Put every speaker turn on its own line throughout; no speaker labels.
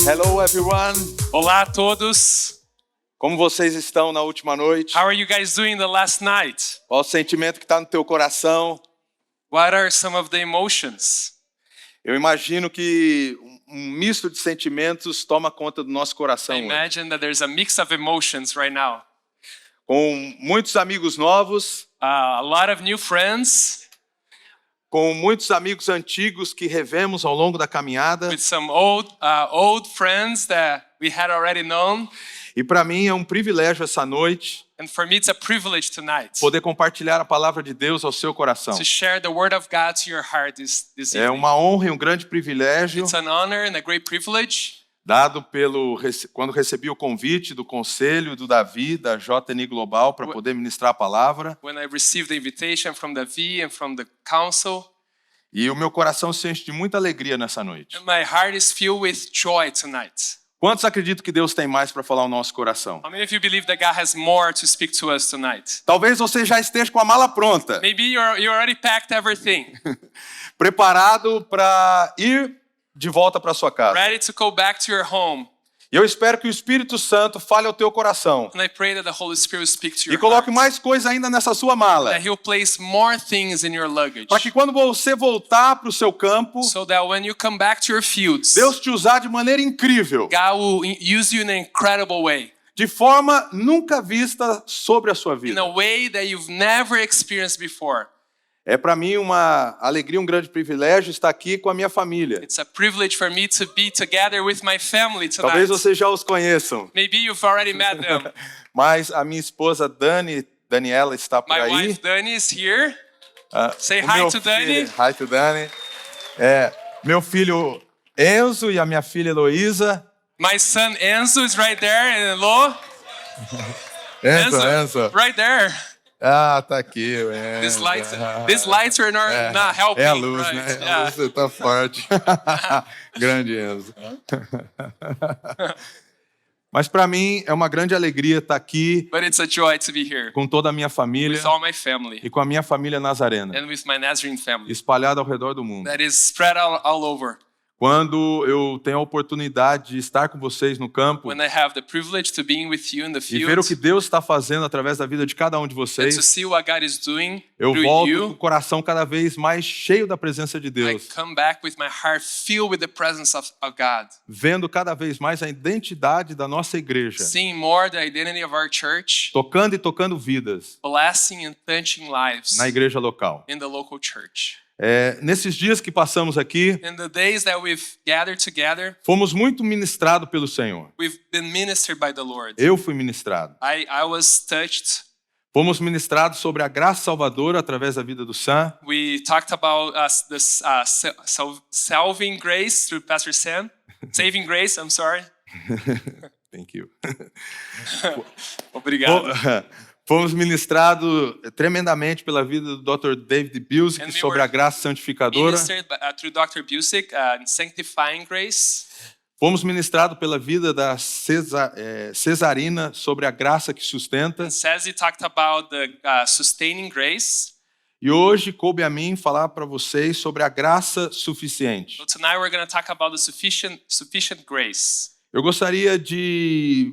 Hello everyone.
Olá a todos.
Como vocês estão na última noite?
How are you guys doing the last night?
Qual o sentimento que está no teu coração?
What are some of the emotions?
Eu imagino que um misto de sentimentos toma conta do nosso coração
I
hoje.
imagine that there's a mix of emotions right now.
Com muitos amigos novos,
A lot of new friends,
com muitos amigos antigos que revemos ao longo da caminhada.
with some old friends that we had already known.
E para mim é um privilégio essa noite
And for me, it's a privilege tonight
poder compartilhar a palavra de Deus ao seu coração.
to share the word of God to your heart this
É
evening.
uma honra e um grande privilégio
It's an honor and a great privilege
dado quando recebi o convite do conselho do Davi, da JN Global, para poder ministrar a palavra.
when I received the invitation from the V and from the council.
E o meu coração se enche de muita alegria nessa noite.
And my heart is filled with joy tonight.
Quantos acreditam que Deus tem mais para falar ao nosso coração?
How many of you believe that God has more to speak to us tonight?
Talvez você já esteja com a mala pronta,
Maybe you already packed everything,
preparado para ir de volta para sua casa.
ready to go back to your home.
E eu espero que o Espírito Santo fale ao teu coração
And I pray that the Holy Spirit will speak to
e
your
coloque
heart.
mais coisa ainda nessa sua mala,
That He'll place more things in your luggage.
para que quando você voltar para o seu campo,
So that when you come back to your fields,
Deus te usar de maneira incrível,
God will use you in an incredible way.
de forma nunca vista sobre a sua
In
vida.
a way that you've never experienced before.
É para mim uma alegria, um grande privilégio estar aqui com a minha família.
It's a privilege for me to be together with my family tonight.
Talvez vocês já os conheçam,
Maybe you've already met them.
mas a minha esposa Daniela está por
My
aí.
wife Dani is here. Say
O
hi
meu
to Dani.
Hi to Dani. Meu filho Enzo e a minha filha Heloísa.
My son Enzo is right there. And hello.
Enzo.
Right there.
Ah, tá aqui o Enzo.
These lights are not helping.
É a luz,
right?
né?
Yeah.
A luz tá forte. Grande Enzo. Mas para mim é uma grande alegria estar aqui
But it's a joy to be here
com toda a minha família
with all my family
e com a minha família nazarena,
and with my Nazarene family
espalhada ao redor do mundo.
that is spread all over.
Quando eu tenho a oportunidade de estar com vocês no campo
When I have the privilege to being with you in the
e ver o
field
que Deus está fazendo através da vida de cada um de
and to
vocês,
see what God is doing
eu
through
volto com o
you,
coração cada vez mais cheio da presença de
I
Deus,
come back with my heart filled with the presence of God,
vendo cada vez mais a identidade da nossa igreja,
seeing more the identity of our church,
tocando e tocando vidas
blessing and touching lives
na igreja local.
in the local church.
Nesses dias que passamos aqui,
In the days that we've gathered together,
fomos muito ministrados pelo Senhor.
we've been ministered by the Lord.
Eu fui ministrado.
I was touched.
Fomos ministrados sobre a graça salvadora através da vida do Sam.
We talked about this salving grace through Pastor Sam. Saving grace, I'm sorry.
Thank you.
Obrigado.
Fomos ministrados tremendamente pela vida do Dr. David Bilzik
And we
sobre
were
a graça santificadora.
Ministered through Dr. Busick in sanctifying grace.
Fomos ministrados pela vida da Cesarina sobre a graça que sustenta.
And Sazi talked about the sustaining grace.
E hoje coube a mim falar para vocês sobre a graça suficiente.
So tonight we're going to talk about the sufficient grace.
Eu gostaria de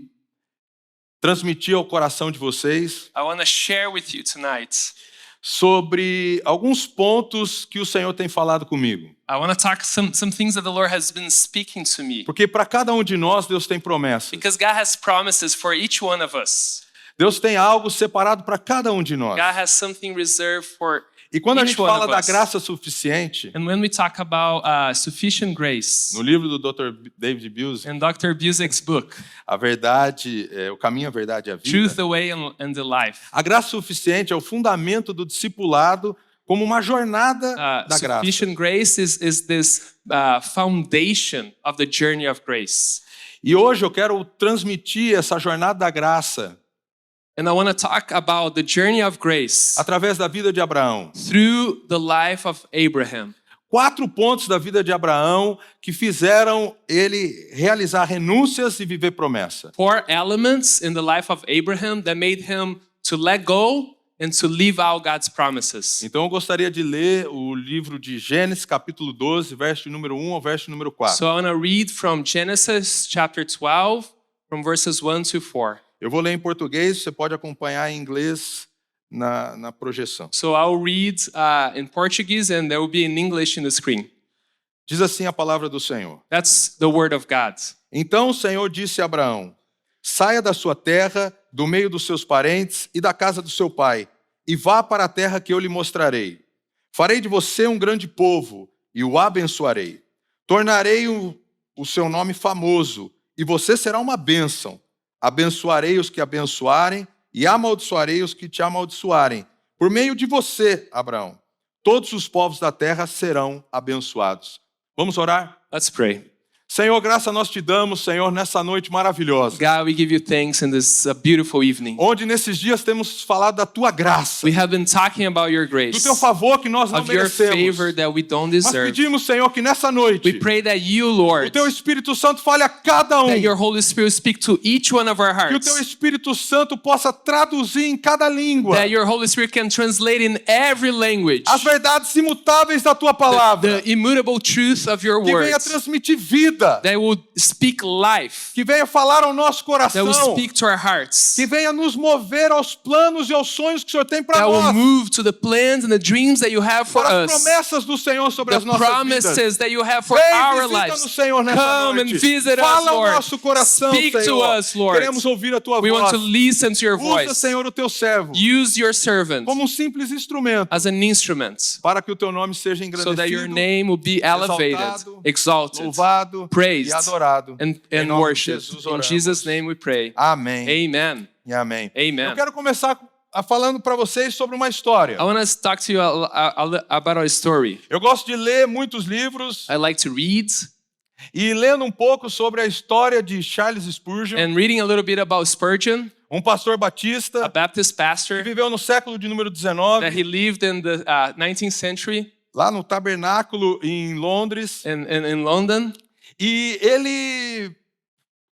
transmitir ao coração de vocês
I want to share with you tonight.
sobre alguns pontos que o Senhor tem falado comigo.
I want to talk some things that the Lord has been speaking to me.
Porque para cada um de nós, Deus tem promessas.
Because God has promises for each one of us.
Deus tem algo separado para cada um de nós.
God has something reserved for
E quando a
each
gente
one
fala
of
da
us.
graça suficiente,
And when we talk about sufficient grace
no livro do Dr. David Bilzik,
in Dr. Busick's book,
a verdade, o caminho, a verdade e a
Truth,
vida.
the Way, and the Life,
A graça suficiente é o fundamento do discipulado como uma jornada da graça.
sufficient grace is this foundation of the journey of grace.
E hoje eu quero transmitir essa jornada da graça
And I want to talk about the journey of grace
através da vida de Abraão.
through the life of Abraham.
4 pontos da vida de Abraão que fizeram ele realizar renúncias e viver promessa.
4 elements in the life of Abraham that made him to let go and to live out God's promises.
Então eu gostaria de ler o livro de Gênesis, capítulo 12, verso número 1 ao verso número 4.
So I want to read from Genesis chapter 12, from verses 1 to 4.
Eu vou ler em português, você pode acompanhar em inglês na projeção.
So I'll read in Portuguese and there will be in English in the screen.
Diz assim a palavra do Senhor.
That's the word of God.
Então o Senhor disse a Abraão: saia da sua terra, do meio dos seus parentes e da casa do seu pai, e vá para a terra que eu lhe mostrarei. Farei de você um grande povo e o abençoarei. Tornarei o seu nome famoso e você será uma bênção. Abençoarei os que abençoarem e amaldiçoarei os que te amaldiçoarem. Por meio de você, Abraão, todos os povos da terra serão abençoados. Vamos orar?
Let's pray.
Senhor, graça nós te damos, Senhor, nessa noite maravilhosa.
God, we give you thanks in this beautiful evening.
Onde nesses dias temos falado da tua graça,
We have been talking about your
do
grace,
teu favor que nós não
of your
merecemos.
favor that we don't
Nós
deserve.
pedimos, Senhor, que nessa
We
noite
pray that you,
o
Lord,
teu Espírito Santo fale a cada um.
that your Holy Spirit speak to each one of our
Que o teu
hearts,
Espírito Santo possa traduzir em cada língua
that your Holy Spirit can translate in every language
as verdades imutáveis da tua palavra.
the immutable truth of your
Que venha
words,
transmitir vida.
that will speak life,
Que venha falar ao nosso
that will
coração.
speak to our hearts,
Que venha nos mover aos planos e aos sonhos que o Senhor tem para
that will
nós.
move to the plans and the dreams that you have for
Para as
us,
promessas do Senhor sobre as
the
nossas vidas.
promises that you have for
Vem,
our
visita-nos,
lives.
Senhor, nessa
Come
noite.
and visit us,
Fala ao
Lord.
nosso coração,
Speak to
Senhor.
us, Lord.
Queremos ouvir a tua
We
voz.
want to listen to your
Usa,
voice.
Senhor, o teu servo
Use your servant
como um simples instrumento
as an instrument
para que o teu nome seja
so that your
engrandecido,
name will be elevated,
exaltado,
exalted,
louvado
praised,
e adorado.
and
Em nome de
worshipped.
Jesus
In
oramos.
Jesus' name we pray.
Amém
Amen.
e amém.
Amen.
Eu quero começar falando para vocês sobre uma história.
I want to talk to you about a story.
Eu gosto de ler muitos livros
I like to read,
e lendo um pouco sobre a história de Charles Spurgeon,
and reading a little bit about Spurgeon,
um pastor
a
batista
Baptist
que
pastor
viveu no século de número
that
19,
he lived in the 19th century
lá no Tabernáculo em Londres.
in London.
E ele,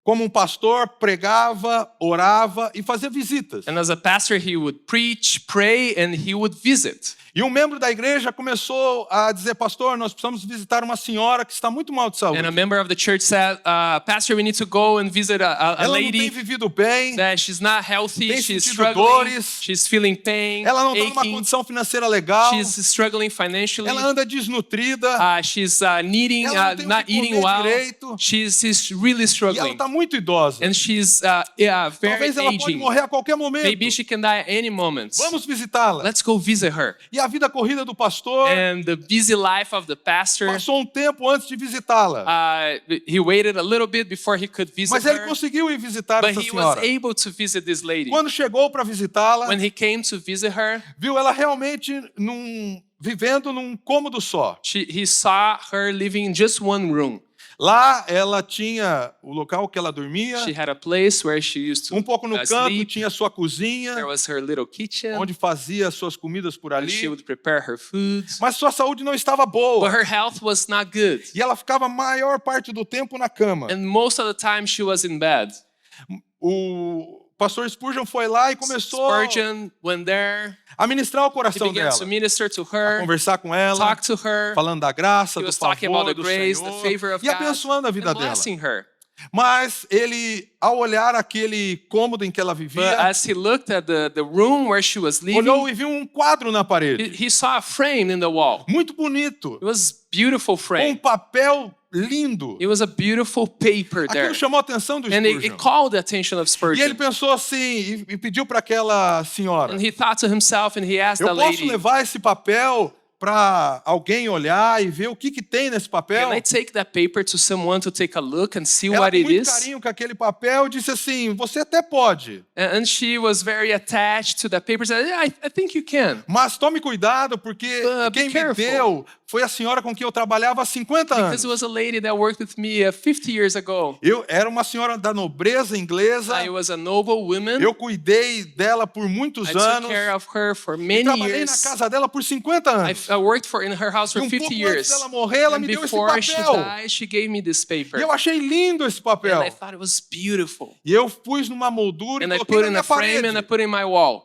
como um pastor, pregava, orava e fazia visitas.
And as a pastor, he would preach, pray, and he would visit.
E um membro da igreja começou a dizer: pastor, nós precisamos visitar uma senhora que está muito mal de saúde.
And a member of the church said, Pastor, we need to go and visit a
Ela não tem
lady
vivido bem,
that she's not healthy,
tem
she's
sentido
struggling,
dores,
she's feeling pain,
ela não está numa
aching,
condição financeira legal,
she's struggling financially,
ela anda desnutrida,
she's needing,
ela não tem o
not
que
eating
comer
well,
direito,
she's really
e ela
struggling,
está muito idosa.
and she's very
Talvez ela pode
aging.
morrer a qualquer momento.
Maybe she can die at any moment.
Vamos visitá-la.
Let's go visit her.
E a vida corrida do pastor
And the busy life of the pastor,
passou um tempo antes de visitá-la.
he waited a little bit before he could visit
Mas ele
her,
conseguiu ir visitar
but
essa
he was
senhora.
able to visit this lady.
Quando chegou para visitá-la,
When he came to visit her,
viu ela realmente vivendo num cômodo só.
he saw her living in just one room.
Lá ela tinha o local que ela dormia,
She had a place where she used to
um pouco no canto
sleep.
tinha sua cozinha,
There was her little kitchen,
onde fazia suas comidas por
and she
ali.
would prepare her foods.
Mas sua saúde não estava
But
boa.
her health was not good.
E ela ficava a maior parte do tempo na cama.
And most of the time she was in bed.
O pastor Spurgeon foi lá e começou
Spurgeon went there.
a ministrar o
He
coração
began
dela,
to minister to
a
her,
conversar com ela,
talk to her.
falando da graça,
He
do
was talking about
favor
the
do
grace, the
Senhor
favor of
e abençoando a
God,
vida
and
dela.
blessing her.
Mas ele, ao olhar aquele cômodo em que ela
But
vivia,
as he looked at the room where she was
olhou
living,
e viu um quadro na parede,
he saw a frame in the wall.
muito bonito,
It was a beautiful
com um
frame.
papel lindo.
It was a beautiful paper there.
Aquilo chamou a atenção do
And it
Spurgeon.
called the attention of
E ele
Spurgeon.
pensou assim, e pediu para aquela senhora:
And he thought to himself and he asked
eu
the
posso
lady,
levar esse papel para alguém olhar e ver o que tem nesse papel?
can I take that paper to someone to take a look and see
Ela,
what
com
it
muito
is?
carinho com aquele papel, disse assim: você até pode,
And she was very attached to that paper. Said, yeah, I think you can.
mas tome cuidado, porque
Be
quem me
careful.
deu foi a senhora com quem eu trabalhava há 50
Because
anos.
it was a lady that worked with me 50 years ago.
Eu era uma senhora da nobreza inglesa,
I was a noble woman.
eu cuidei dela por muitos
I took
anos,
care of her for
e
many
trabalhei na
years.
casa dela por 50 anos.
I worked in her house
E
for 50
pouco antes
years.
dela morrer, ela
And
me deu esse
before she
papel.
died, she gave me this paper.
E eu achei lindo esse
And
papel.
I thought it was beautiful.
E eu pus numa moldura
And
e
I
coloquei
put
na
in
minha
a frame and I
parede.
put in my wall.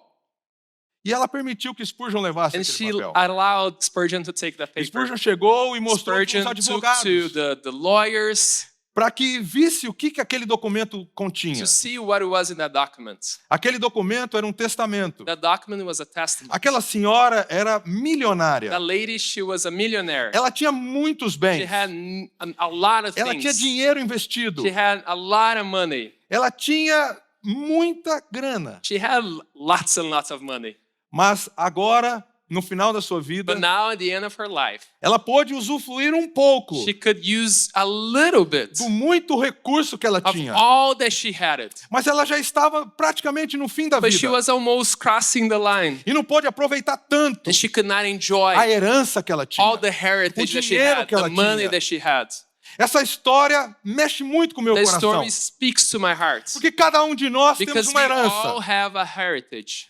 E ela permitiu que Spurgeon levasse
And
aquele
she
papel.
allowed Spurgeon to take that paper.
Spurgeon chegou e mostrou para os
Spurgeon took
advogados
to the lawyers
para que visse o que aquele documento continha.
to see what it was in that document.
Aquele documento era um testamento.
That document was a testament.
Aquela senhora era milionária.
That lady, she was a millionaire.
Ela tinha muitos
She
bens.
had a lot of
Ela tinha
things.
dinheiro investido.
She had a lot of money.
Ela tinha muita grana.
She had lots and lots of money.
Mas agora, no final da sua vida,
But now at the end of her life,
ela pôde usufruir um pouco
she could use a little bit
do muito recurso que ela
of
tinha.
all that she had it.
Mas ela já estava praticamente no fim da
But she
vida.
was almost crossing the line.
E não pôde aproveitar tanto
And she could not enjoy
a herança que ela tinha.
all the heritage that she
dinheiro
had,
que ela
the money
tinha.
that she had.
Essa história mexe muito com o meu
The
coração.
story speaks to my heart.
Porque cada um de nós temos
Because
uma
we all
herança
have a heritage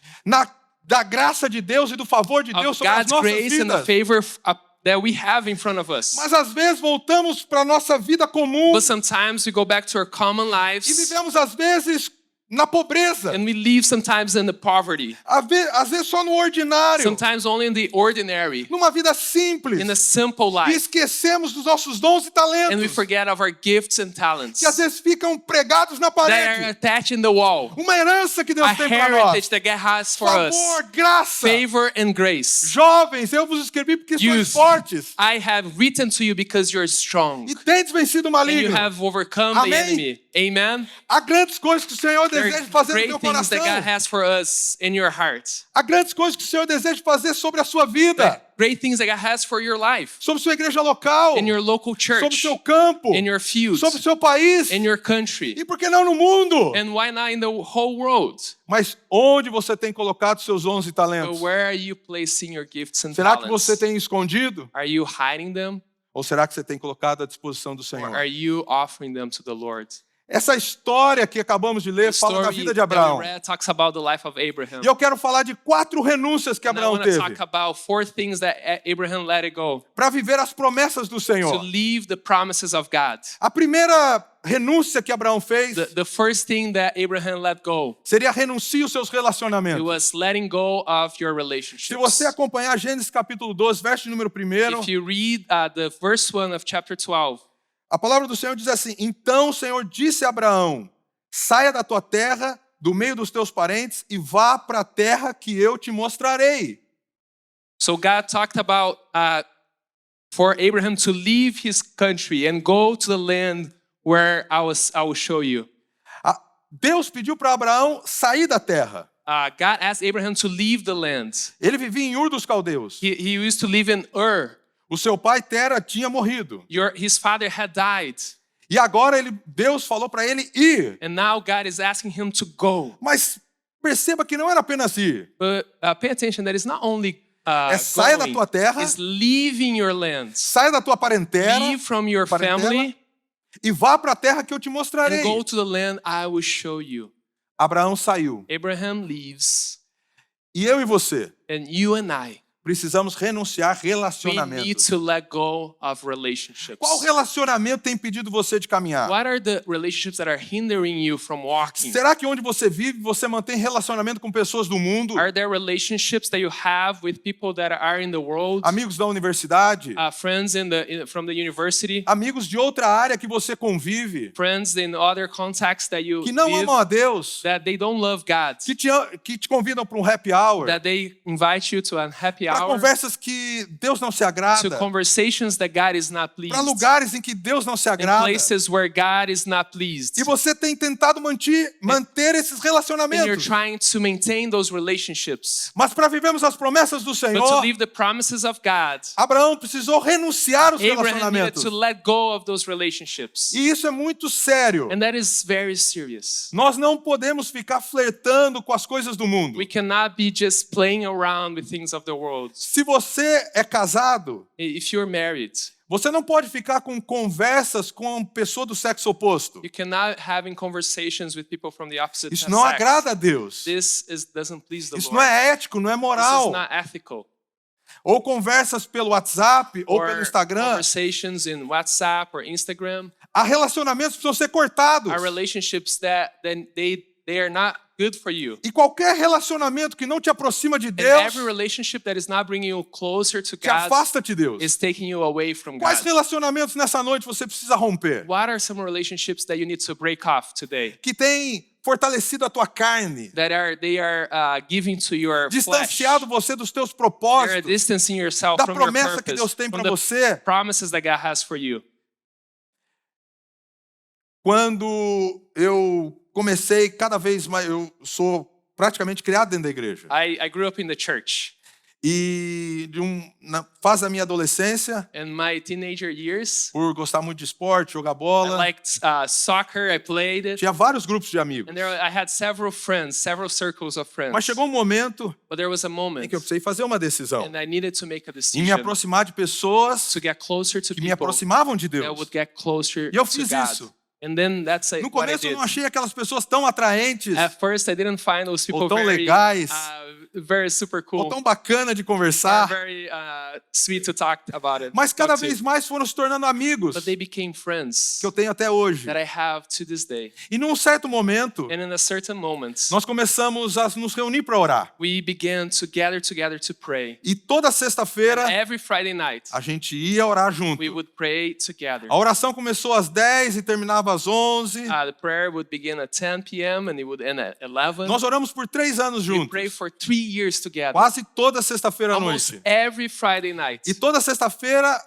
da graça de Deus e do favor de Deus
of
sobre as
God's
nossas
grace and the
vidas.
favor that we have in front of us.
Mas às vezes voltamos para a nossa vida comum
But sometimes we go back to our common
e
lives
vivemos às vezes na pobreza.
and we live sometimes in the poverty,
Às vezes só no ordinário.
sometimes only in the ordinary,
Numa vida simples.
in a simple
E
life.
esquecemos dos nossos dons e
And we
talentos.
forget of our gifts and talents
Que às vezes ficam pregados na
that are
parede.
attached in the wall.
Uma herança que Deus
A
tem para nós.
heritage that God has for us.
Favor, graça.
Favor and grace.
Jovens, eu vos escrevi porque sois
Youth,
fortes.
I have written to you because you're strong.
E tendes vencido o
And you
maligno.
have overcome the
Amém?
enemy. Amen.
Há grandes coisas que o Senhor
There
deseja
are
fazer no
great
teu
things that God
coração.
has for us in your heart.
Há grandes coisas que o Senhor deseja fazer sobre a sua vida.
Great things that God has for your life,
Sobre sua igreja local.
in your local
Sobre o
church,
seu campo.
in your field,
Sobre o seu país.
in your country,
E por que não no mundo?
and why not in the whole world?
Mas onde você tem colocado seus 11
So
talentos?
where are you placing your gifts and
Será que
talents?
você tem escondido?
Are you hiding them,
Ou será que você tem colocado à disposição do
or
Senhor?
are you offering them to the Lord?
Essa história que acabamos de ler
The
fala da
story
vida de
that we
Abraão.
read talks about the life of Abraham.
E eu quero falar de 4 renúncias que
And I
Abraão
want to
teve
talk about 4 things that Abraham let it go
para viver as promessas do
to
Senhor.
leave the promises of God.
A primeira renúncia que Abraão fez
The first thing that Abraham let go,
seria renuncie os seus
it
relacionamentos.
was letting go of your
Se
relationships.
você acompanhar Gênesis capítulo 12, verso número 1,
If you read the verse 1 of chapter 12,
a palavra do Senhor diz assim: Então o Senhor disse a Abraão: saia da tua terra, do meio dos teus parentes, e vá para a terra que eu te mostrarei.
so God talked about for Abraham to leave his country and go to the land where I will show you.
Deus pediu para Abraão sair da terra.
God asked Abraham to leave the land.
Ele vivia em Ur dos Caldeus.
He used to live in Ur.
O seu pai Tera tinha morrido.
His father had died.
E agora Deus falou para ele ir.
And now God is asking him to go.
Mas perceba que não era apenas ir.
But pay attention that it's not only
saia da
going,
tua terra,
it's leaving your land.
saia da tua parentela
Leave from your
parentela,
family
e vá para a terra que eu te mostrarei.
and go to the land I will show you.
Abraão saiu.
Abraham leaves,
E eu e você
and you and I,
precisamos renunciar
we need
relacionamentos.
to let go of relationships.
Qual relacionamento tem impedido você de caminhar?
What are the relationships that are hindering you from walking?
Será que onde você vive, você mantém relacionamento com pessoas do mundo?
Are there relationships that you have with people that are in the world?
Amigos da universidade?
Friends from the university?
Amigos de outra área que você convive?
Friends in other contexts that you
Que não
live,
amam a Deus?
that they don't love God?
Que te convidam para um happy hour?
That they invite you to a happy
Para
hour?
conversas que Deus não se
To
agrada?
conversations that God is not pleased?
Para lugares em que Deus não se
In
agrada?
places where God is not pleased?
E você tem tentado manter esses
And you're
relacionamentos.
trying to maintain those relationships.
Mas para vivermos as promessas do
But to
Senhor,
leave the promises of God,
Abraão precisou renunciar aos
Abraham needed
relacionamentos.
to let go of those relationships.
E isso é muito sério.
And that is very serious.
Nós não podemos ficar flertando com as coisas do mundo.
We cannot be just playing around with things of the world.
Se você é casado,
If you're married,
você não pode ficar com conversas com pessoa do sexo oposto.
you cannot having conversations with people from the opposite
Isso não
sex.
agrada a Deus.
This doesn't please the
Isso
Lord.
não é ético, não é
This is
moral.
not ethical.
ou conversas pelo WhatsApp ou pelo
or
Instagram.
conversations in WhatsApp or Instagram.
Há relacionamentos que precisam ser cortados.
Are relationships that then they are not good for you.
E qualquer relacionamento que não te aproxima de
And
Deus,
every relationship that is not bringing you closer to
te
God
afasta de Deus.
is taking you away from
Quais
God.
relacionamentos nessa noite você precisa romper?
What are some relationships that you need to break off today?
Que tem fortalecido a tua carne,
That they are giving to your flesh.
distanciado você dos teus
They are
propósitos,
distancing yourself
da
from your
promessa que
purpose,
Deus tem
from
para
the
você.
promises that God has for you.
Quando eu comecei cada vez mais, eu sou praticamente criado dentro da igreja.
I grew up in the church.
E na fase da minha adolescência,
In my teenager years,
por gostar muito de esporte, jogar
I
bola,
liked soccer. I played it.
tinha vários grupos de amigos.
And I had several friends, several circles of friends.
Mas chegou um momento
But there was a
em
moment,
que eu precisei fazer uma decisão
and I needed to make a
e me
decision
aproximar de pessoas
to get closer to
que me
people
aproximavam de
that
Deus.
would get closer
E eu
to
fiz
God.
isso.
And then that's
No
what I
começo eu
did.
não achei aquelas pessoas tão atraentes,
At first, I didn't find those people
ou tão
very,
legais,
very super
ou
cool,
tão bacana de
or
conversar,
very sweet to talk about it.
mas cada
talk to.
vez mais foram se tornando amigos
But they became friends
que eu tenho até hoje.
that I have to this day.
E num certo momento,
And in a certain moment,
nós começamos a nos reunir para orar.
we began to gather together to pray.
E toda
And
sexta-feira
every Friday night,
a gente ia orar junto.
we would pray together.
A oração começou às 10 e terminava às 11.
The prayer would begin at 10 p.m. and it would end at 11.
Nós oramos por 3 anos
We
juntos,
prayed for 3 years together,
quase toda sexta-feira à
almost
noite.
every Friday night.
E toda sexta-feira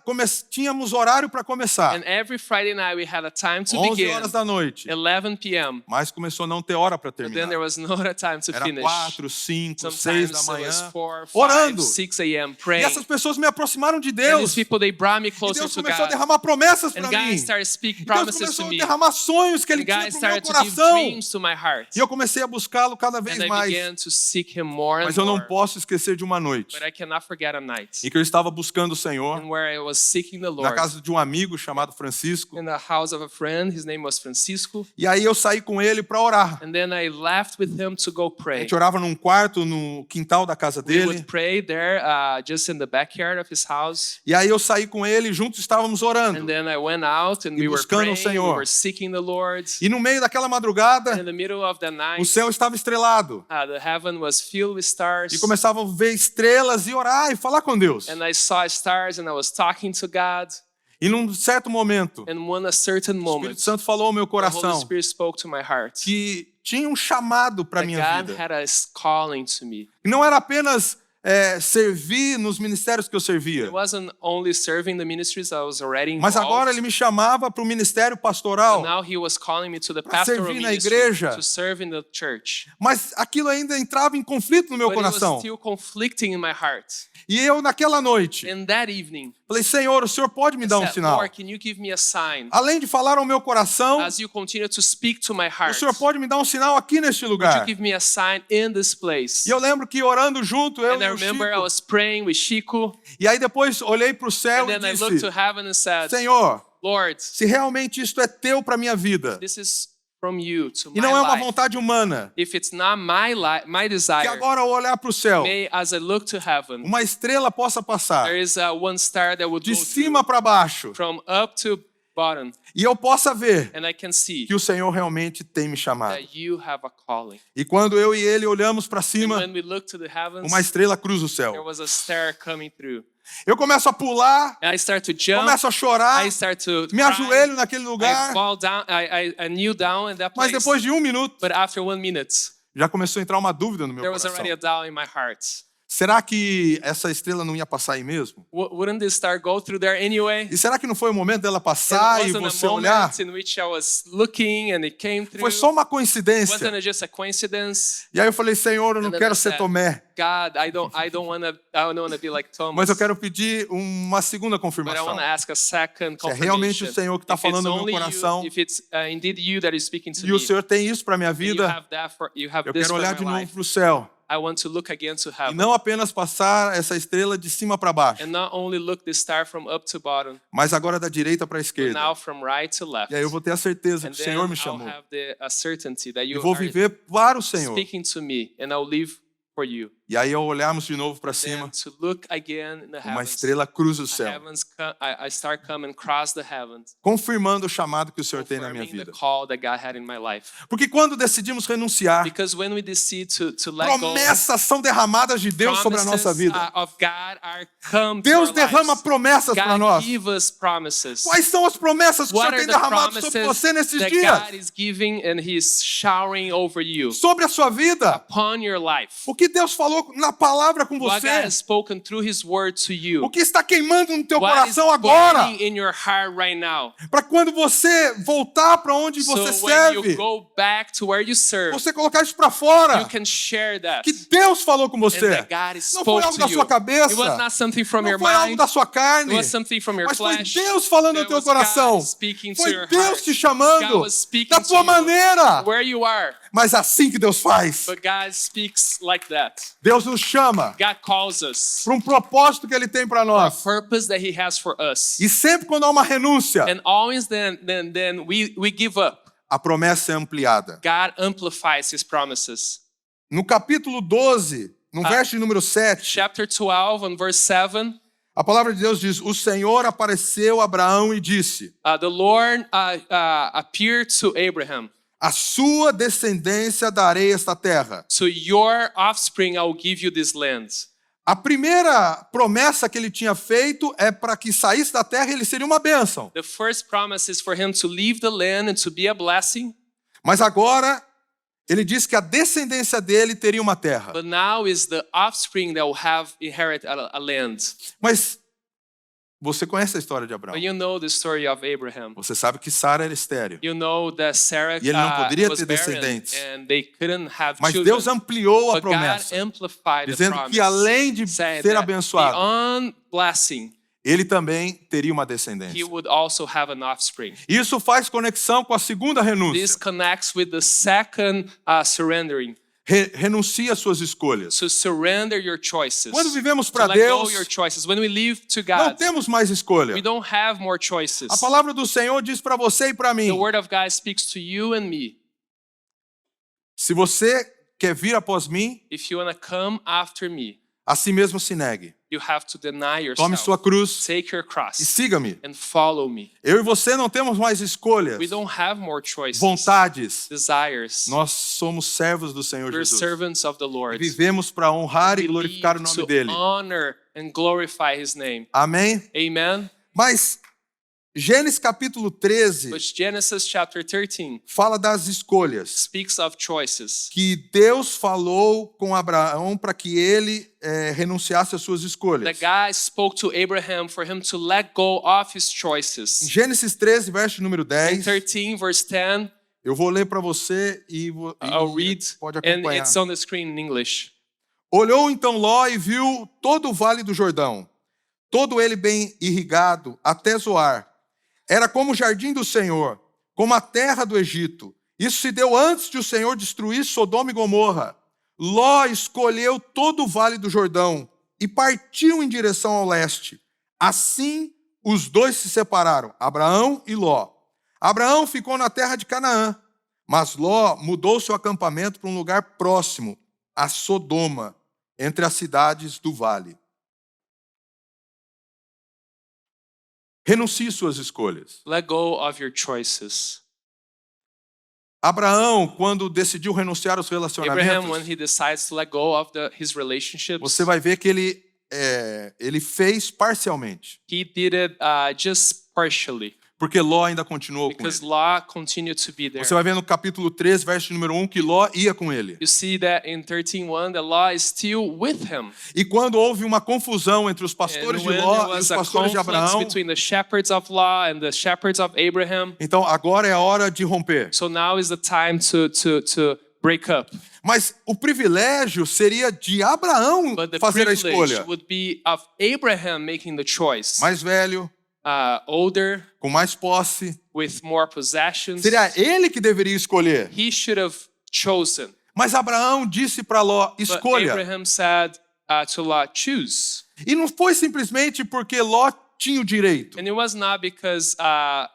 tínhamos horário para começar,
And every Friday night we had a time to
11
begin,
horas da noite.
11 p.m.
Mas começou a não ter hora para
But then
terminar.
there was no time to
Era
finish.
4, 5, 6
Sometimes
da
it
manhã,
was 4, 5,
orando.
6 a.m.
E
praying.
essas pessoas me aproximaram de
And
Deus.
these people, they brought me
E
closer
Deus
to
começou a
God.
derramar promessas
And
para
God
mim.
started speaking
E Deus
promises to
começou a
me.
derramar sonhos que Ele
And
tinha
God
para o meu
started to give
coração.
dreams to my heart.
E eu comecei a buscá-lo cada vez
And I
mais.
began to seek Him more and
Mas eu não
more.
posso esquecer de uma noite
But I cannot forget a night
em que eu estava buscando o Senhor
and where I was seeking the
na
Lord
casa de um amigo chamado Francisco.
in the house of a friend. His name was Francisco.
E aí eu saí com ele para orar.
And then I left with him to go
A
pray.
gente orava num quarto no quintal da casa
We
dele.
would pray there, just in the backyard of his house.
E aí eu saí com ele, juntos estávamos
And
orando.
then I went out and we were
buscando o
praying, we
Senhor.
were seeking the Lord.
E no meio daquela
And in
madrugada,
the middle of the night,
o céu estava estrelado.
the heaven was filled with stars.
E começava a ver estrelas e orar e falar com Deus.
And I saw stars and I was talking to God.
E num certo momento,
And one a certain
o
moment,
Espírito Santo falou ao meu
the Holy
coração
Spirit spoke to my heart.
que tinha um chamado para a
That
minha
God
vida.
had a calling to me.
E não era apenas servir nos ministérios que eu servia.
It wasn't only serving the ministries I was already
Mas agora
involved.
ele me chamava para o ministério pastoral.
Now he was calling me to the
Para
pastoral
servir na
ministry,
igreja.
to serve in the church.
Mas aquilo ainda entrava em conflito no meu
But it was
coração.
still conflicting in my heart.
E eu, naquela noite,
And that evening,
falei, Senhor, o Senhor pode me
I
dar um
said,
sinal?
Lord, can you give me a sign?
Além de falar ao meu coração,
As you continue to speak to my
o
heart,
Senhor pode me dar um sinal aqui neste
would you
lugar.
give me a sign in this place?
E eu lembro que orando junto, eu
And I
e o
remember I
Chico,
was praying with Chico,
e aí depois olhei para o céu
and
e
then I looked to
disse,
heaven and said,
Senhor,
Lord,
se realmente isto é teu para minha vida,
this is from you to
e
my
não é uma
life.
vontade humana,
If it's not my
que
desire,
agora ao olhar para o céu,
may as I look to heaven,
uma estrela possa passar
there is one star that would
de
go
cima para baixo,
from up to bottom,
e eu possa ver
and I can see
que o Senhor realmente tem me chamado.
that you have a calling.
E quando eu e ele olhamos para
And
cima,
when we look to the heavens,
uma estrela cruza o
there
céu.
was a star coming through.
Eu começo a pular,
And I start to jump,
começo a chorar,
I start to
me
cry,
ajoelho naquele
I
lugar,
fall down, I kneel down in that
mas
place.
depois de 1 minuto,
But after 1 minute,
já começou a entrar uma dúvida no meu
there was already a
coração.
doubt in my heart.
Será que essa estrela não ia passar aí mesmo?
Wouldn't this star go through there anyway?
E será que não foi o momento dela
And
passar
it
e
wasn't
você
a
olhar?
moment in which I was looking and it came through.
Foi só uma
Wasn't
coincidência.
it just a coincidence?
E aí eu falei, Senhor, eu não
And then
quero
I
ser
said,
Tomé,
God, I don't wanna be like Thomas.
mas eu quero pedir uma segunda
But I
confirmação.
want to ask a second
Se é realmente
confirmation.
o Senhor que está
If it's
falando no meu
only you,
coração,
if it's indeed you that is speaking to
e o
me,
Senhor tem isso para minha
and you
vida,
have that you have
eu
this
quero
for
olhar
my
de novo
life.
para o céu.
I want to look again to
E
heaven.
não apenas passar essa estrela de cima para baixo,
And not only look the star from up to bottom,
mas agora da direita para a
but
esquerda.
now from right to left.
E aí eu vou ter a certeza
And
que o
then
Senhor me
I'll
chamou.
have a certainty that
E
you
vou
are
viver para o Senhor.
speaking to me, and I'll live for you.
E aí, ao olharmos de novo para
Then
cima,
to look again in the
uma
heavens,
estrela cruza o
the
céu,
heavens I start coming across the heavens,
confirmando o chamado que o Senhor tem na minha
confirming the
vida.
call that God had in my life.
Porque quando decidimos renunciar,
Because when we decide to let go,
promessas são derramadas de Deus sobre a nossa
promises
vida.
of God are come to
Deus
our
derrama
lives.
promessas para
God
nós.
give us promises.
Quais são as promessas que o Senhor
What are
tem
the
derramado sobre
promises
você nesses
that
dias?
God is giving and He's showering over you
Sobre a sua vida?
upon your life?
O que Deus falou na palavra com
What God
você?
has spoken through His word to you?
O que está queimando no teu
What is
coração agora?
burning in your heart right now?
Para quando você voltar para onde você
So when you
serve,
go back to where you serve,
você colocar isso para
you
fora.
can share that.
Que Deus falou com
And
você.
that God
Não foi
spoke
algo
to
da
you.
sua cabeça.
It was not something from
Não
your
foi algo
mind.
da sua
It
carne.
was something from your
Mas foi
flesh.
Deus falando no
It
teu
was
coração.
God speaking to
Foi
your
Deus
heart.
te
God
chamando
was speaking
da
to
tua
you
maneira.
where you are.
Mas assim que Deus faz.
But God speaks like that.
Deus nos chama
God calls us
para um propósito que Ele tem para
for a
nós.
purpose that He has for us.
E sempre quando há uma renúncia,
And always then we give up.
a promessa é ampliada.
God amplifies His promises.
No capítulo 12, no verso de número 7,
Chapter 12 and verse 7,
a palavra de Deus diz: O Senhor apareceu a Abraão e disse:
the Lord appeared to Abraham.
A sua descendência darei esta terra.
To your offspring I will give you this land.
A primeira promessa que ele tinha feito é para que saísse da terra e ele seria uma bênção.
The first promise is for him to leave the land and to be a blessing.
Mas agora ele diz que a descendência dele teria uma terra.
But now is the offspring that will have inherit a land.
Mas você conhece a história de Abraão?
But you know the story of Abraham.
Você sabe que Sara era estéril.
You know that Sarah
E ele não poderia
was
ter
barren
descendentes.
and they couldn't have
Mas
children.
Deus ampliou a
But God
promessa,
amplified the
dizendo
promise,
que além de
saying
ser
that
abençoado,
beyond blessing,
ele também teria uma
he
descendência.
would also have an offspring.
Isso faz conexão com a segunda
This
renúncia.
connects with the second surrendering.
Renuncie às suas escolhas.
To surrender your choices.
Quando vivemos
To
para
let go
Deus,
your choices. When we live to
não
God,
temos mais escolha.
we don't have more choices.
A palavra do Senhor diz para você e para mim:
The word of God speaks to you and me.
se você quer vir após mim,
If you want to come after me,
a si mesmo se negue.
you have to deny
Tome sua
yourself.
cruz
Take your
e
cross
siga-me.
and follow me.
Eu e você não temos mais escolhas,
We don't have more choices,
vontades.
desires.
Nós somos servos do Senhor
We're
Jesus.
servants of the
E
Lord.
vivemos para honrar
We
e glorificar o
live
nome
to
dele.
honor and glorify His name.
Amém?
Amen.
Mas Gênesis capítulo 13
But Genesis chapter 13
fala das escolhas.
speaks of choices.
Que Deus falou com Abraão para que ele renunciasse às suas escolhas.
That God spoke to Abraham for him to let go of his
Em
choices.
Gênesis 13, verso número
In
10,
13 verse 10,
eu vou ler para você e
I'll read,
pode
and
acompanhar.
it's on the screen in English.
Olhou então Ló e viu todo o vale do Jordão, todo ele bem irrigado, até Zoar. Era como o jardim do Senhor, como a terra do Egito. Isso se deu antes de o Senhor destruir Sodoma e Gomorra. Ló escolheu todo o vale do Jordão e partiu em direção ao leste. Assim, os dois se separaram, Abraão e Ló. Abraão ficou na terra de Canaã, mas Ló mudou seu acampamento para um lugar próximo, a Sodoma, entre as cidades do vale. Renuncie suas escolhas.
Let go of your choices.
Abraão, quando decidiu renunciar aos
Abraham, when
relacionamentos,
he decides to let go of his relationships,
você vai ver que ele fez parcialmente,
he did it just partially,
porque Ló ainda continuou com
because
ele.
Ló continued to be there.
Você vai ver no capítulo 13, verso número 1, que Ló ia com ele.
You see that in 13:1, that Ló is still with him.
E quando houve uma confusão entre os pastores
And
de
when there
Ló e
was
os
a
pastores de
conflict
Abraão,
between the shepherds of Ló and the shepherds of Abraham,
então agora é a hora de romper.
so now is the time to break up.
Mas o privilégio seria de Abraão
But the
fazer a
privilege
escolha.
would be of Abraham making the choice.
Mais velho,
Older,
com mais posse.
with more possessions.
Seria ele que deveria escolher.
He should have chosen.
Mas Abraão disse para Ló,
But
escolha.
Abraham said to Ló, choose.
E não foi simplesmente porque Ló tinha o direito.
And it was not because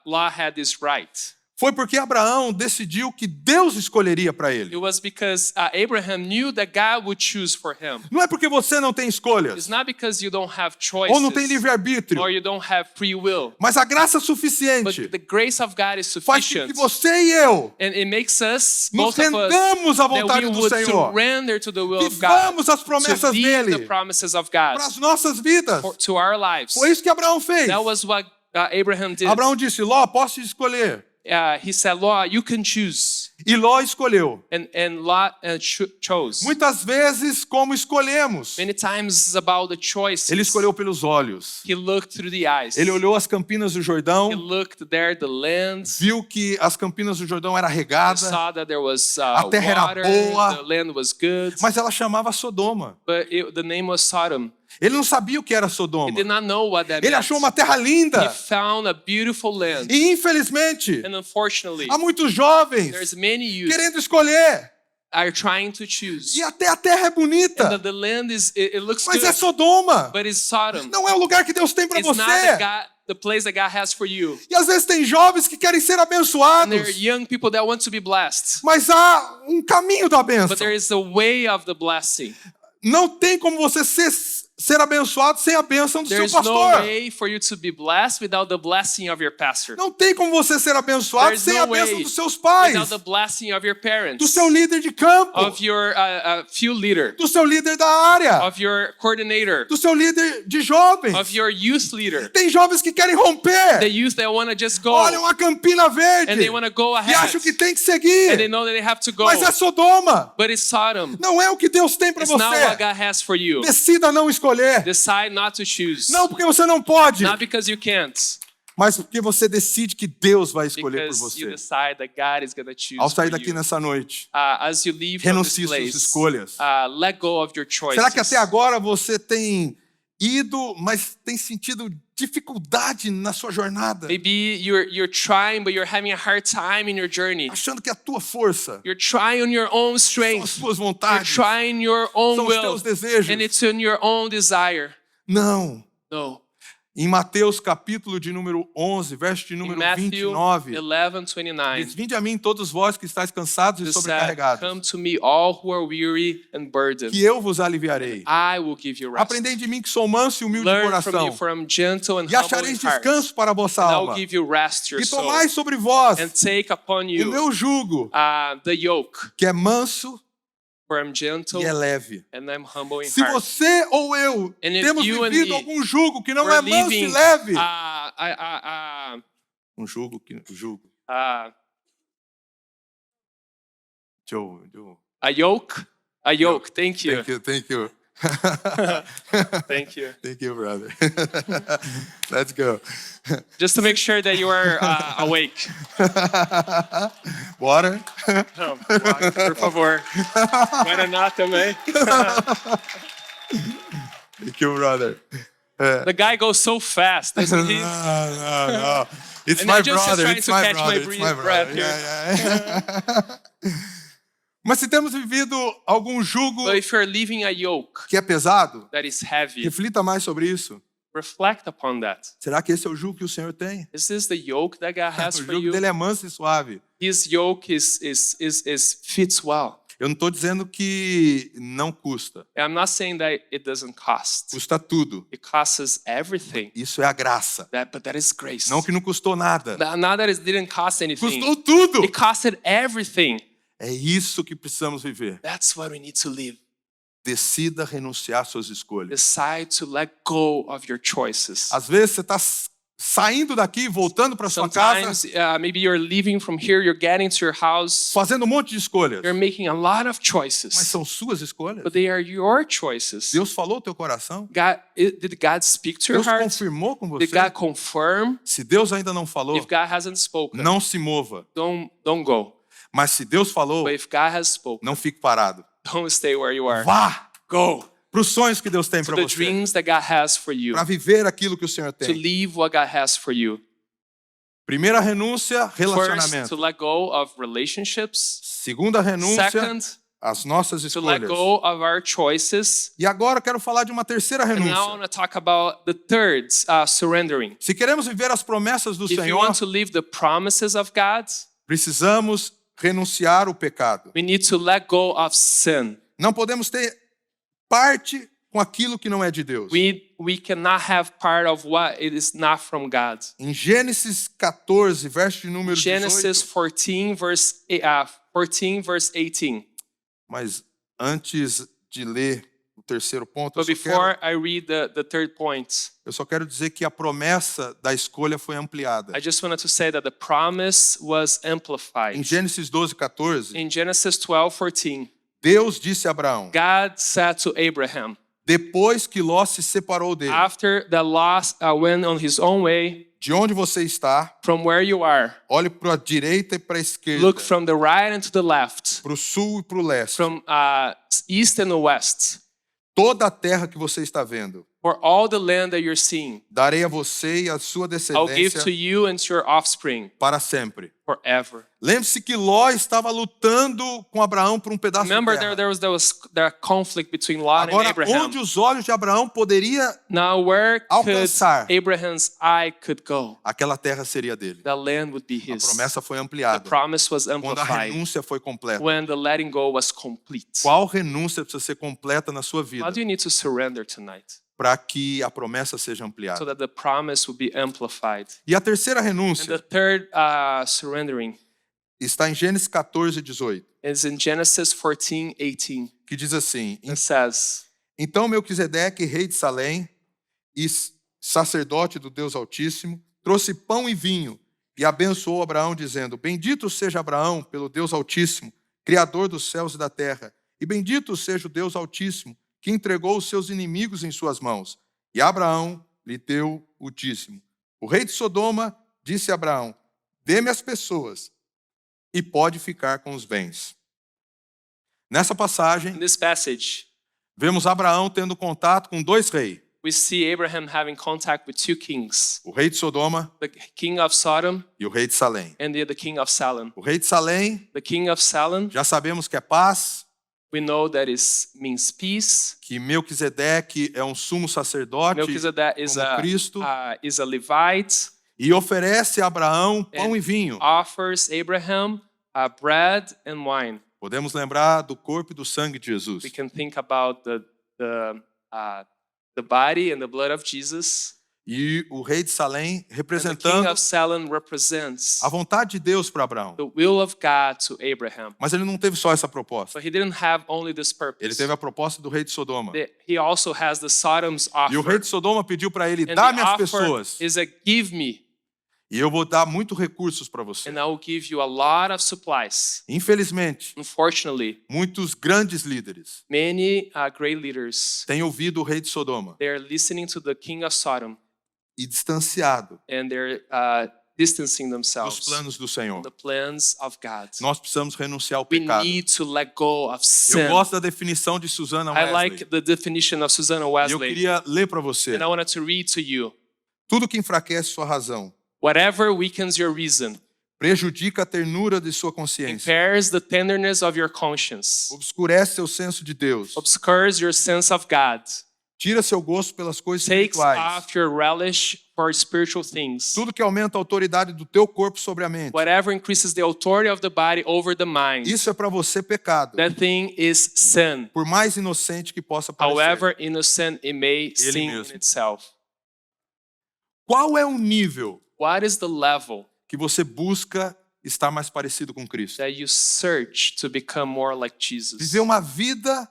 Ló had this right.
foi porque Abraão decidiu que Deus escolheria para ele.
It was because Abraham knew that God would choose for him.
Não é porque você não tem
It's
escolhas,
not because you don't have
ou não tem
choices
livre-arbítrio,
or you don't have free will.
mas a graça
But
suficiente
the grace of God is
faz com
sufficient.
que você e eu
And it makes us,
nos
both of us,
rendamos à
that we
vontade do
would
Senhor,
surrender to the will of God,
vivamos as
to
promessas
live the
dele
promises of God
para as nossas vidas.
to our lives.
Foi isso que Abraão fez.
That was what Abraham did.
Abraão disse, Ló, posso escolher?
He said, Lord, you can choose.
E Ló escolheu.
And Lot chose.
Muitas vezes, como escolhemos?
Many times it's about the choices.
Ele escolheu pelos olhos.
He looked through the eyes.
Ele olhou as campinas do
He
Jordão,
looked there, the land.
viu que as campinas do Jordão era
He
regada,
saw that there was
a terra era
water.
boa.
The land was good.
mas ela chamava Sodoma.
But the name was Sodom.
Ele não sabia o que era
He
Sodoma.
did not know what that
Ele
meant.
achou uma terra
He
linda.
found a beautiful land.
E infelizmente,
And unfortunately,
há muitos jovens
there's many youth
querendo escolher.
are trying to choose.
E até a terra é
And
bonita,
the land it looks
mas
good,
é Sodoma.
but it's Sodom.
Não é o lugar que Deus tem para
It's not
você.
the place that God has for you.
E às vezes tem jovens que querem ser
And there are
abençoados,
young people that want to be blessed.
mas há um caminho da bênção.
But there is a way of the blessing.
Não tem como você ser abençoado sem a bênção do seu
There's no
pastor.
way for you to be blessed without the blessing of your pastor.
Não tem como você ser abençoado
There's
sem
no
a bênção
way
dos seus pais,
without the blessing of your
do
parents,
seu líder de campo,
of your field leader,
do seu líder da área,
of your coordinator,
do seu líder de jovens.
of your youth leader.
Tem jovens que querem romper,
The youth that want to just go
olham a Campina
and
Verde
they want to go
e
ahead
acham que tem que
and they
seguir,
know that they have to go.
mas é Sodoma.
But it's Sodom.
Não é o que Deus tem para
It's not what
você.
God has for you.
Decida não escolher.
Decide not to choose.
Não porque você não pode,
Not because you can't,
mas porque você decide que Deus vai escolher por
because you
você.
decide that God is going to choose
Ao sair
for
daqui
you.
nessa noite,
As you leave from this
renuncie suas
place,
escolhas.
let go of your choices.
Será que até agora você tem ido, mas tem sentido dificuldade na sua jornada?
Maybe you're trying, but you're having a hard time in your journey.
Achando que a tua força
You're trying on your own
são as
strength.
suas
You're
vontades,
trying your own
são os
will,
teus desejos.
and it's in your own desire.
Não.
No.
Em Mateus capítulo de número 11, verso de
In
número
Matthew
29,
11:29,
diz, vinde a mim todos vós que estáis cansados e
Jesus said,
sobrecarregados,
"Come to me, all who are weary and burdened.
que eu vos aliviarei.
I will give you rest.
Aprendei de mim que sou manso e humilde de
Learn from
coração,
me, for I'm gentle and
e
humble in
achareis
heart,
descanso para a vossa
and
alma.
I'll give you rest to your
E
soul,
tomai sobre vós
and take upon
o
you
meu jugo,
the yoke,
que é manso
for I'm gentle
e é leve.
and I'm humble in
Se
heart."
você ou eu
And if
temos
you and
vivido
me
algum jugo que não
We're
é manso e
living
leve, um jugo que Joe.
a yoke. Thank you.
Thank you.
Thank you.
Thank you, brother. Let's go.
Just to make sure that you are awake.
Water.
Por favor. Guaraná também.
Thank you, brother.
The guy goes so fast. Doesn't he?
No. It's
And
my
I'm just
brother.
trying
It's
to
my
catch my
brother. It's my
breath
brother.
here.
Yeah. Mas se temos vivido algum jugo
But if you're leaving a yoke
que é pesado,
that is heavy,
reflita mais sobre isso.
reflect upon that.
Será que esse é o jugo que o Senhor tem?
Is this the yoke that God has
O
for
jugo
you?
dele é manso e suave.
His yoke fits well.
Eu não estou dizendo que não custa.
I'm not saying that it doesn't cost.
Custa tudo.
It costs us everything.
Isso é a graça.
But that is grace.
Não que não custou nada.
Not that it didn't cost anything.
Custou tudo.
It costed everything.
É isso que precisamos viver.
That's what we need to live.
Decida renunciar às suas escolhas.
Decide to let go of your choices.
Às vezes você está saindo daqui, voltando para sua casa,
Sometimes maybe you're leaving from here, you're getting to your house,
fazendo um monte de escolhas.
you're making a lot of
Mas
choices,
são suas escolhas.
but they are your choices.
Deus falou ao teu coração?
Did God speak to your
Deus
heart?
confirmou com
Did
você?
God confirm?
Se Deus ainda não falou,
If God hasn't spoken,
não se mova.
don't go.
Mas se Deus falou,
But if God has spoken,
não fique parado.
don't stay where you are.
Vá
Go
para os sonhos que Deus tem
to
para
the
você.
dreams that God has for you,
Para viver aquilo que o Senhor
to
tem.
live what God has for you.
Primeira renúncia,
First, to
relacionamento.
let go of relationships.
Segunda renúncia,
Second,
as nossas
to let
escolhas.
go of our choices.
E agora eu quero falar de uma terceira
And now I
renúncia.
want to talk about the third, surrendering.
Se queremos viver as promessas do
If you
Senhor,
want to live the promises of God,
Precisamos renunciar ao pecado.
We need to let go of sin.
Não podemos ter parte com aquilo que não é de Deus.
We cannot have part of what it is not from God.
Em Gênesis 14, verso de número
Genesis
18.
14, verse 18.
Mas antes de ler o terceiro ponto,
But before I read the third point,
eu só quero dizer que a promessa da escolha foi ampliada.
I just wanted to say that the promise was amplified.
Em Gênesis 12, 14,
In Genesis 12:14,
Deus disse a Abraão,
God said to Abraham,
depois que Ló se separou dele,
after the Lot went on his own way,
de onde você está,
from where you are,
olhe para a direita e para a esquerda,
look from the right and to the left,
para o sul e para o leste.
from east and west,
Toda a terra que você está vendo,
for all the land that you're seeing,
darei a você e a sua
I'll give to
descendência
you and to your offspring
para sempre.
forever.
Lembre-se que Ló estava lutando com Abraão por um pedaço
Remember,
de terra.
there was the conflict between Lot and
Agora,
Abraham.
onde os olhos de Abraão poderia,
Now, where could
alcançar.
Abraham's eye could go?
aquela terra seria dele.
The land would be
A
his.
promessa foi
The
ampliada
promise was
quando a
amplified
renúncia foi completa.
when the letting go was complete.
Qual renúncia precisa ser completa na sua vida
What do you need to surrender tonight
para que a promessa seja
so
ampliada?
that the promise will be amplified?
E a terceira
And the
renúncia
third surrendering
está em Gênesis 14, 18,
is in Genesis 14:18.
que diz assim:
It says,
Então Melquisedeque, rei de Salém e sacerdote do Deus Altíssimo, trouxe pão e vinho e abençoou Abraão, dizendo: Bendito seja Abraão pelo Deus Altíssimo, Criador dos céus e da terra, e bendito seja o Deus Altíssimo, que entregou os seus inimigos em suas mãos. E Abraão lhe deu o dízimo. O rei de Sodoma disse a Abraão: Dê-me as pessoas e pode ficar com os bens. Nessa
in
passagem,
this passage,
vemos Abraão tendo contato com dois reis.
we see Abraham having contact with two kings,
O rei de Sodoma
the king of Sodom
e o rei de Salém.
and the king of Salem.
O rei de Salém,
The king of Salem,
já sabemos que é paz,
we know that means peace.
que Melquisedeque é um sumo sacerdote
Melchizedek is
como Cristo,
a Levite,
e oferece a Abraão pão e vinho.
offers Abraham bread and wine.
Podemos lembrar do corpo e do sangue de Jesus.
We can think about the body and the blood of Jesus.
E o rei de Salém
And the king
representando
of Salem represents
a vontade de Deus para Abraão.
the will of God to Abraham.
Mas ele não teve só essa proposta.
But he didn't have only this
Ele
purpose.
teve a proposta do rei de Sodoma.
He also has the Sodom's
E o rei
offer.
de Sodoma pediu para ele:
And
dá-me
the
as
offer
pessoas,
is give me,
e eu vou dar muitos recursos para você.
and I will give you a lot of supplies.
Infelizmente,
Unfortunately,
muitos grandes líderes
many great leaders,
têm ouvido o rei de Sodoma
they are listening to the king of Sodom
e distanciado
and they're distancing
dos
themselves
planos do
from
Senhor.
the plans of God.
Nós precisamos renunciar ao
We
pecado.
need to let go of
Eu
sin.
gosto da definição de Susana
I
Wesley.
like the definition of Susanna
E eu
Wesley,
queria ler para você.
and I wanted to read to you.
Tudo que enfraquece sua razão,
Whatever weakens your reason,
prejudica a ternura de sua consciência,
impairs the tenderness of your conscience,
obscurece seu senso de Deus,
obscures your sense of God,
tira seu gosto pelas coisas
takes
espirituais.
off your relish for spiritual things.
Tudo que aumenta a autoridade do teu corpo sobre a mente.
Whatever increases the authority of the body over the mind,
Isso é para você pecado,
that thing is sin.
por mais inocente que possa parecer.
However innocent it may seem in
mesmo.
itself.
Qual é o nível
What is the level
que você busca estar mais parecido com Cristo?
that you search to become more like Jesus?
Viver uma vida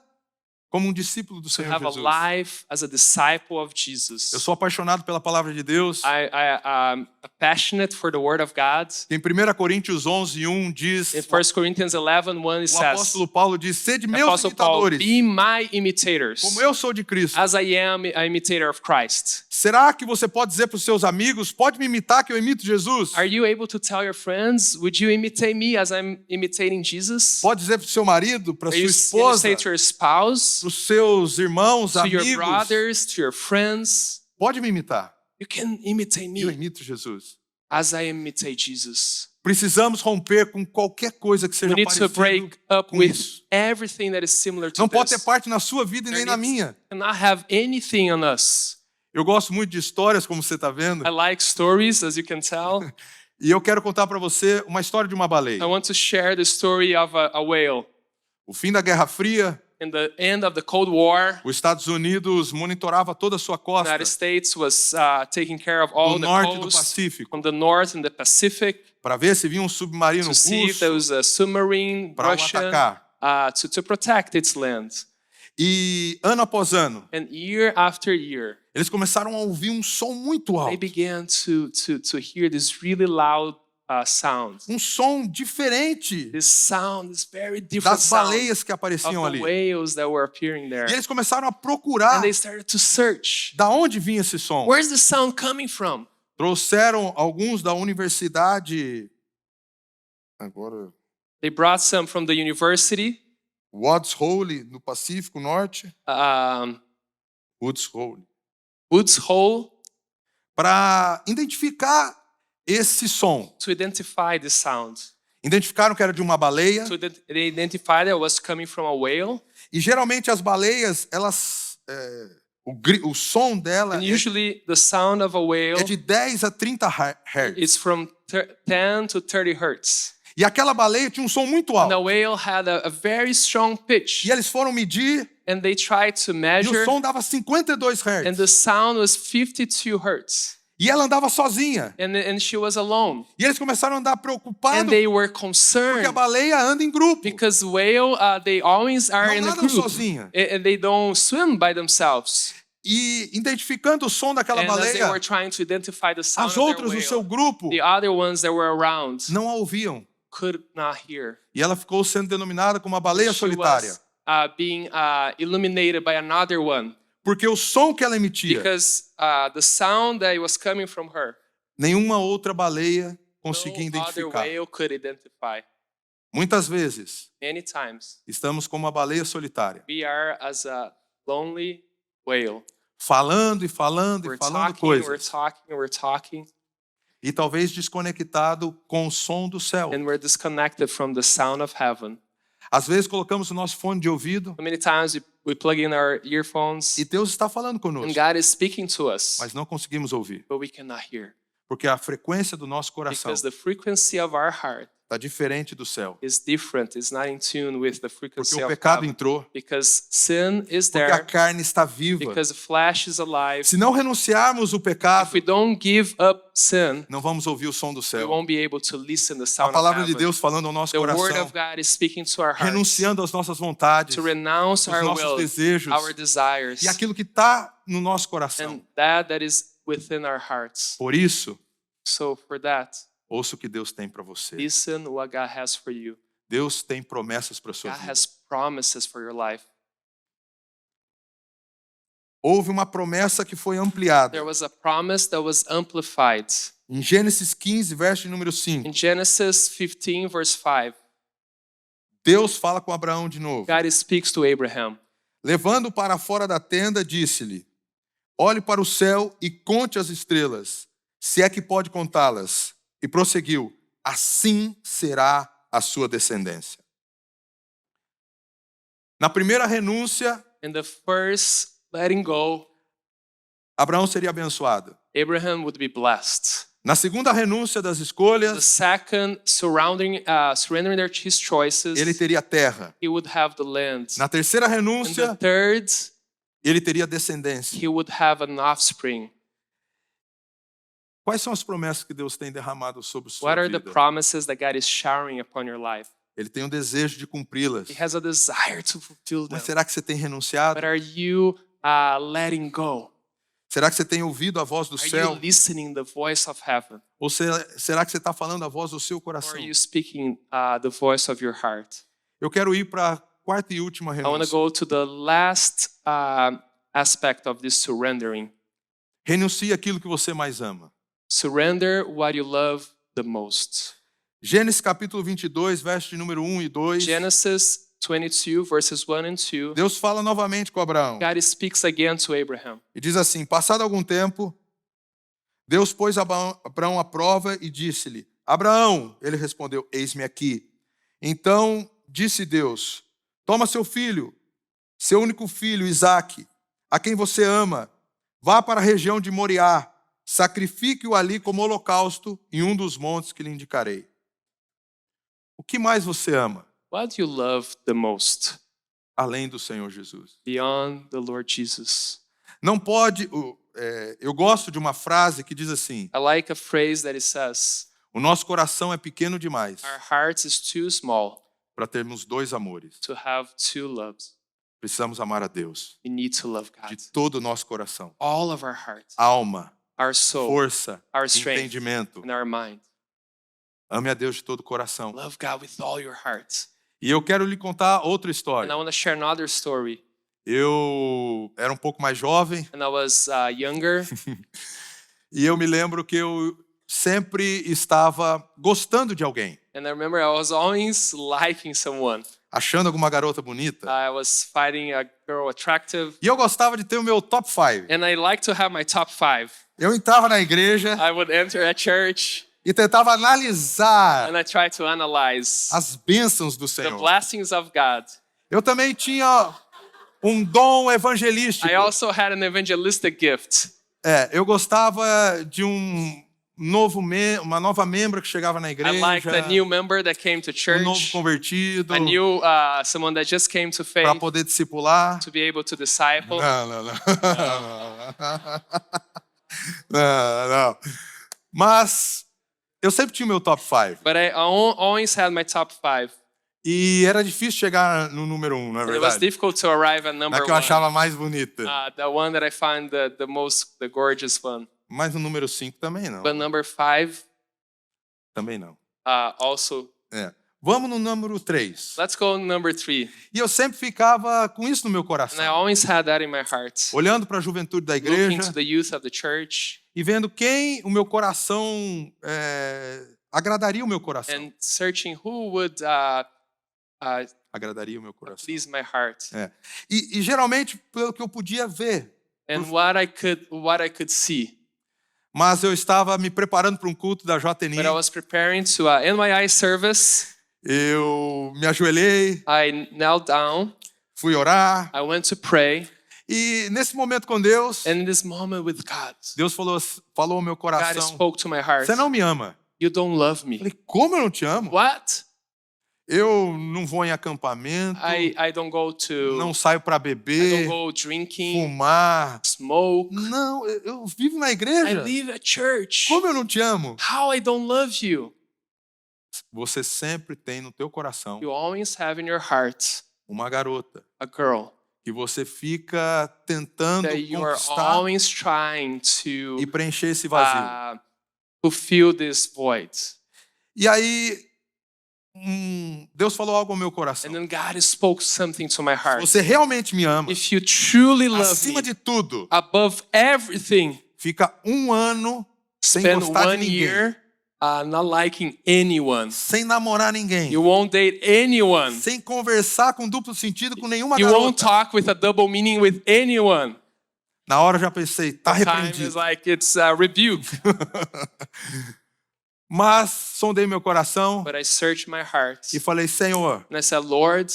como um discípulo do
To
Senhor
have a
Jesus.
life as a disciple of Jesus.
Eu sou apaixonado pela palavra de Deus.
I'm passionate for the word of God.
Em 1 Coríntios 11:1 diz,
In 1 Corinthians 11:1 it
o
says,
apóstolo Paulo diz: "Sede meus
Apostle Paul,
imitadores,
be my imitators,
como eu sou de Cristo."
as I am an imitator of Christ.
Será que você pode dizer para os seus amigos: "Pode me imitar que eu imito Jesus"?
Are you able to tell your friends, would you imitate me as I'm imitating Jesus?
Pode dizer para o seu marido, para
Are
sua
you
esposa,
say to your spouse,
para os seus irmãos,
to your
amigos:
brothers, to your friends?
"Pode me imitar,
You can imitate
eu
me
imito Jesus."
as I imitate Jesus.
Precisamos romper com qualquer coisa que seja
We need to
parecido
break up
com
with
isso.
everything that is similar to
Não pode ter
this.
parte na sua vida e nem
There
na
needs-
minha.
cannot have anything on us.
Eu gosto muito de histórias, como você está vendo.
I like stories, as you can tell.
E eu quero contar para você uma história de uma baleia.
I want to share the story of a whale.
O fim da Guerra Fria,
In the end of the Cold War,
os Estados Unidos monitorava toda a sua
the
costa
United States was taking care of all
do
the
norte do
coast
Pacífico
from the north and the Pacific
para ver se vinha um submarino
to see if there
russo
was a submarine
para o
Russian
atacar.
to protect its land.
E ano após ano,
And year after year,
eles começaram a ouvir um som muito
they
alto,
began to hear this really loud sound.
um som diferente
This sound, this very different
das
sound
baleias que
of
apareciam
the
ali.
whales that were appearing there.
E eles começaram a procurar
And they started to search.
da onde vinha esse som.
Where's the sound coming from?
Trouxeram alguns da universidade, agora,
They brought some from the university,
Woods Hole, no Pacífico Norte, Woods Hole,
Woods Hole,
para identificar esse som.
to identify the sound.
Identificaram que era de uma baleia,
They identified that it was coming from a whale.
e geralmente as baleias, elas, o som dela
And usually the sound of a
é
whale
de 10 a 30 Hz.
is from 10 to 30 hertz.
E aquela baleia tinha um som muito
And the
alto.
whale had a very strong pitch.
E eles foram medir
And they tried to
e
measure,
o som dava 52
and
Hz.
the sound was 52 hertz.
E ela andava sozinha.
And she was alone.
E eles começaram a andar
And
preocupados
they were
porque a
concerned
baleia anda em grupo.
because whale, they always are
Não
in a
nadam
group.
sozinha.
And they don't swim by themselves.
E identificando o som daquela
And as they were
baleia,
trying to identify the sound
as
of
outras
their
do seu
whale,
grupo
the other ones that were around
não a ouviam.
could not hear.
E ela ficou sendo denominada como a baleia
She
solitária.
was being illuminated by another one
Porque o som que ela emitia,
because the sound that was coming from her,
nenhuma outra baleia
no
conseguia
other
identificar.
whale could identify.
Muitas vezes,
Many times
estamos como a baleia solitária,
we are as a lonely whale.
falando e falando
We're
e falando
talking, we're
coisas.
talking, we're talking,
E talvez desconectado com o som do céu.
and we're disconnected from the sound of heaven.
Às vezes colocamos o nosso fone de ouvido
So many times we plug in our earphones
e Deus está falando
and
conosco,
God is speaking to us,
mas não conseguimos ouvir.
but we cannot hear
Porque a frequência do nosso coração
because the frequency of our heart
está diferente do céu.
is different. It's not in tune with the
Porque
frequency
o
of
pecado
heaven.
entrou,
Because sin is
porque a
there,
carne está viva.
because the flesh is alive.
Se não renunciarmos o
If
pecado,
we don't give up sin,
não vamos ouvir o som do
we
céu.
won't be able to listen the
A
sound of
palavra de
heaven.
Deus falando ao nosso
The word
coração,
of God is speaking to our hearts,
renunciando às nossas vontades,
to renounce
os
our
nossos
will,
desejos
our desires,
e aquilo que está no nosso coração.
and that is within our hearts.
Por isso,
So for that,
ouça o que Deus tem para você.
listen what God has for you.
Deus tem promessas para a sua
God
vida.
has promises for your life.
Houve uma promessa que foi ampliada.
There was a promise that was amplified.
Em Gênesis 15, verso de número 5,
In Genesis 15, verse 5,
Deus fala com Abraão de novo.
God speaks to Abraham.
Levando-o para fora da tenda, disse-lhe: olhe para o céu e conte as estrelas, se é que pode contá-las. E prosseguiu: assim será a sua descendência. Na primeira renúncia,
In the first letting go,
Abraão seria abençoado.
Abraham would be blessed.
Na segunda renúncia das
The
escolhas,
second, surrendering his choices,
ele teria terra.
he would have the land.
Na terceira
And the
renúncia,
third,
ele teria descendência.
he would have an offspring.
Quais são as promessas que Deus tem derramado sobre sua
What are the
vida?
promises that God is showering upon your life?
Ele tem um desejo de cumpri-las.
He has a desire to fulfill them.
Mas será que você tem renunciado?
But are you letting go?
Será que você tem ouvido a voz do
Are you
céu?
listening the voice of heaven?
Ou será que você está falando a voz do seu
Or
coração?
are you speaking the voice of your heart?
Eu quero ir para a quarta e última
I want to
renúncia.
go to the last aspect of this surrendering.
Renuncie aquilo que você mais ama.
Surrender what you love the most.
Gênesis capítulo 22, verso de número 1 e 2.
Genesis 22, verses 1 and 2.
Deus fala novamente com Abraão.
God speaks again to Abraham.
E diz assim: passado algum tempo, Deus pôs Abraão à prova e disse-lhe: Abraão, ele respondeu: eis-me aqui. Então disse Deus: toma seu filho, seu único filho, Isaque, a quem você ama, vá para a região de Moriá, sacrifique-o ali como holocausto em um dos montes que lhe indicarei. O que mais você ama,
What do you love the most
além do Senhor Jesus?
beyond the Lord Jesus?
Não pode... eu gosto de uma frase que diz assim:
I like a phrase that it says,
o nosso coração é pequeno demais
our heart is too small
para termos dois amores.
to have two loves.
Precisamos amar a Deus
We need to love
de
God.
todo o nosso coração.
All of our heart,
Alma,
our soul,
força,
our strength,
entendimento.
and our mind.
Ame a Deus de todo o coração.
Love God with all your heart.
E eu quero lhe contar outra
And
história.
I want to share another story.
Eu era um pouco mais jovem
And I was younger,
e eu me lembro que eu sempre estava gostando de alguém,
and I remember I was always liking someone.
achando alguma garota bonita.
I was finding a girl attractive,
E eu gostava de ter o meu top 5.
and I like to have my top 5.
Eu entrava na igreja
I would enter a church,
e tentava analisar
and I try to analyze
as bênçãos do
the
Senhor.
blessings of God.
Eu também tinha um dom evangelístico.
I also had an evangelistic gift.
Eu gostava de uma nova membra que chegava na
I
igreja,
liked a new member that came to
um novo
church,
convertido,
a new someone that just came to
para
faith
poder discipular.
to be able to disciple.
Não. Não. Mas eu sempre tinha o meu top 5.
But I always had my top 5.
E era difícil chegar no número 1, não é
And it was
verdade?
difficult to arrive at
Na
number
que eu
1.
achava mais bonita.
The one that I find the gorgeous one.
Mas no número 5 também não.
But number 5
Também não.
also.
Vamos no número 3.
Let's go number 3.
E eu sempre ficava com isso no meu
And I
coração.
always had that in my heart.
Olhando para a juventude da
Looking
igreja
to the youth of the church
e vendo quem o meu coração agradaria o meu coração.
and searching who would
Agradaria o meu coração.
please my heart.
E geralmente pelo que eu podia ver.
And what I could see.
Mas eu estava me preparando para um culto da JNI.
But I was preparing to NYI service.
Eu me ajoelhei,
I knelt down.
fui orar.
I went to pray.
E nesse momento com Deus,
And in this moment with God,
Deus falou ao meu
God
coração:
spoke to my heart.
você não me ama.
You don't love
Eu
me.
falei: como eu não te amo?
What?
Eu não vou em acampamento,
I don't go to.
não saio para
I don't
beber,
go drinking,
fumar.
smoke.
Não, eu vivo na
I
igreja.
live at church.
Como eu não te amo?
How I don't love you?
Você sempre tem no teu coração
You always have in your heart
uma garota
a girl
que você fica tentando
that you are
conquistar
always trying
e
to
preencher esse vazio.
fulfill this void.
E aí, Deus falou algo ao meu coração.
And then God spoke something to my
Se
heart.
você realmente me ama,
If you truly love
acima
me,
de tudo,
above everything,
fica um ano sem
spend
gostar de
1
ninguém,
year not liking anyone.
sem namorar ninguém,
You won't date anyone.
sem conversar com duplo sentido com nenhuma
You won't
garota.
talk with a double meaning with anyone.
Na hora eu já pensei, tá
Time is
repreendido.
like it's a rebuke.
Mas sondei meu coração
But I searched my heart
e falei: Senhor,
and I said, Lord,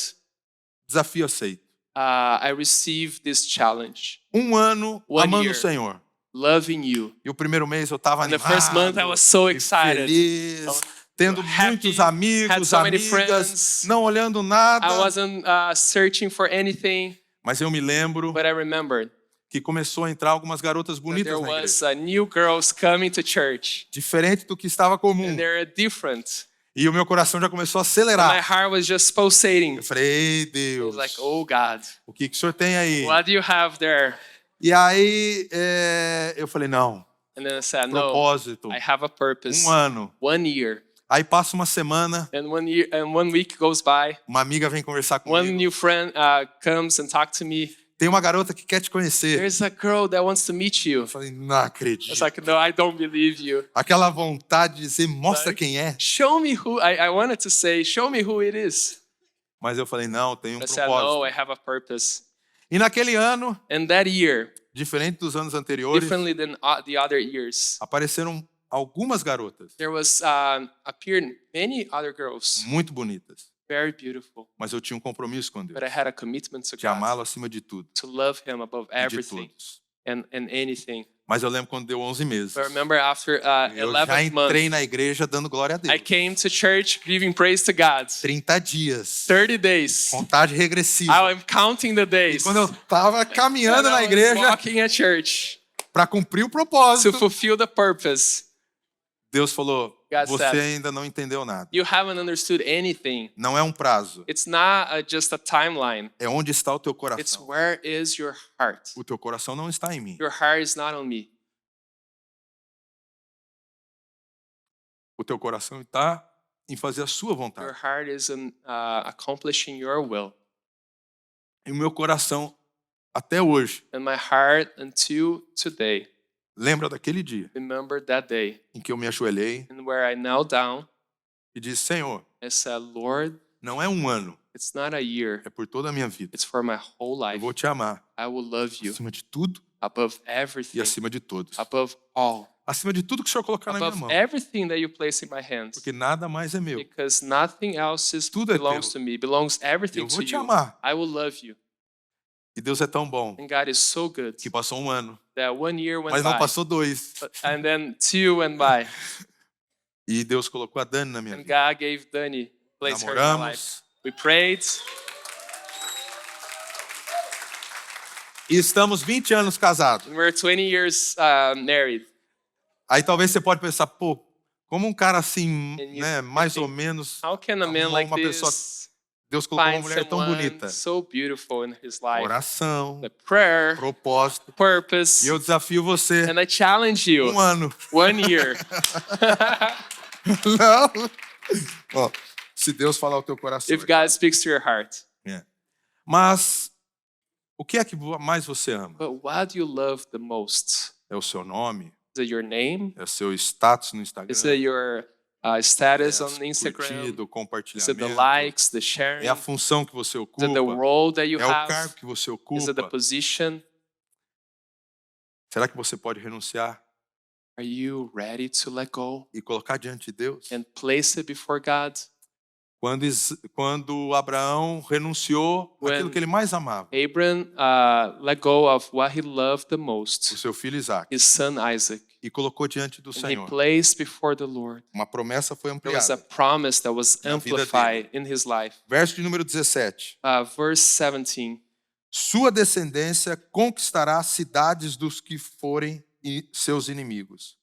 desafio aceito.
I received this challenge,
Um ano
1
amando
year.
o Senhor.
loving you.
E o primeiro mês eu estava
In the
animado,
first month, I was so
e
excited.
feliz, tendo
happy,
muitos
had
amigos,
so many
amigas,
friends.
não olhando nada.
I wasn't searching for anything,
Mas eu me lembro
but I remembered
que começou a entrar algumas garotas
that
bonitas
there
na
was
igreja.
new girls coming to church,
Diferente do que estava comum.
and they're different.
E o meu coração já começou a
My
acelerar.
heart was just pulsating.
Eu falei: ei,
It
Deus,
was like, oh God,
o que o senhor tem aí?
what do you have there?
E aí eu falei: não,
And then I said, no,
propósito,
I have a purpose.
1 ano.
1 year.
Aí passa uma semana,
And 1 year and 1 week goes by.
uma amiga vem conversar
One
comigo.
new friend comes and talks to me.
Tem uma garota que quer te conhecer.
There's a girl that wants to meet you.
Eu falei: não acredito.
It's like, no, I don't believe you.
Aquela vontade de dizer: mostra
Like,
quem é.
Show me who, I wanted to say, show me who it is.
Mas eu falei: não, tem um
I said,
propósito.
no, I have a purpose.
E naquele ano,
And that year,
diferente dos anos anteriores,
differently than the other years,
apareceram algumas garotas
there was appeared many other girls,
muito bonitas.
very beautiful.
Mas eu tinha um compromisso com Deus,
But I had a commitment to
de
God,
amá-lo acima de tudo
to love Him above
e de
everything
todos.
and anything.
Mas eu lembro quando deu 11 meses.
But remember, after
Eu já
11th
entrei
month,
na igreja dando glória a
I
Deus.
came to church giving praise to God.
30 dias.
30 days.
Contagem regressiva.
I'm counting the days.
Quando eu estava caminhando
And
na
I was
igreja
walking at church
para cumprir o
to
propósito,
fulfill the purpose.
Deus falou,
God
você
said,
ainda não entendeu nada.
You haven't understood anything.
Não é um prazo,
It's not just a timeline.
é onde está o teu
It's
coração.
where is your heart.
O teu coração não está em mim.
Your heart is not on me.
O teu coração está em fazer a sua
Your
vontade.
heart is in accomplishing your will.
E o meu coração, até hoje,
And my heart until today,
lembra daquele dia
remember that day
em que eu me ajoelhei
and where I knelt down.
e disse, Senhor,
I said, Lord,
não é um ano,
it's not a year.
é por toda a minha vida.
It's for my whole
Eu
life.
vou te amar
I will love you
acima de tudo
above
e
everything,
acima de todos.
above all,
Acima de tudo que o Senhor colocar na minha
above
mão.
everything that you place in my hands.
Porque nada mais é meu.
Because nothing else
Tudo é
belongs
teu.
to me, belongs everything
Eu
to
vou te
you.
amar.
I will love you.
E Deus é tão bom
And God is so good
que passou um ano,
that 1 year went
mas não
by,
passou 2.
and then 2 went by,
E Deus colocou a Dani na minha
and
vida.
God gave Dani, placed her in my life.
Namoramos.
We prayed.
E estamos 20 anos casados.
And we're 20 years married.
Aí talvez você pode pensar, pô, como um cara assim,
And you
né, mais ou
think,
menos,
How can a man
arrumou
like
uma pessoa,
this
Deus colocou uma
find
mulher tão
someone
bonita.
so beautiful in his life?
Oração,
The prayer,
propósito.
purpose,
E eu desafio você,
and I challenge you.
1 ano.
1 year.
Não. Ó, se Deus falar o teu coração.
If God speaks to your heart.
É. Mas o que é que mais você ama?
But what do you love the most?
É o seu nome?
Is it your name?
É o seu status no Instagram?
Is it your status
É
on
as
Instagram?
curtidas, o
Is it the
compartilhamento?
likes, the sharing?
É a função que você
Is
ocupa?
it the role that you
É o
have?
cargo que você
Is it the
ocupa?
position?
Será que você pode renunciar
Are you ready to let go
e colocar diante de Deus?
and place it before God?
Quando Abraão renunciou
When
àquilo que ele mais amava,
Abram let go of what he loved the
o
most,
seu filho Isaac,
his son Isaac,
e colocou diante do
and he
Senhor.
placed before the Lord.
Uma promessa foi
There was a
ampliada.
promise that was
Na vida
amplified in his life.
Verso de número 17.
Verse 17.
Sua descendência conquistará as cidades dos que forem seus inimigos.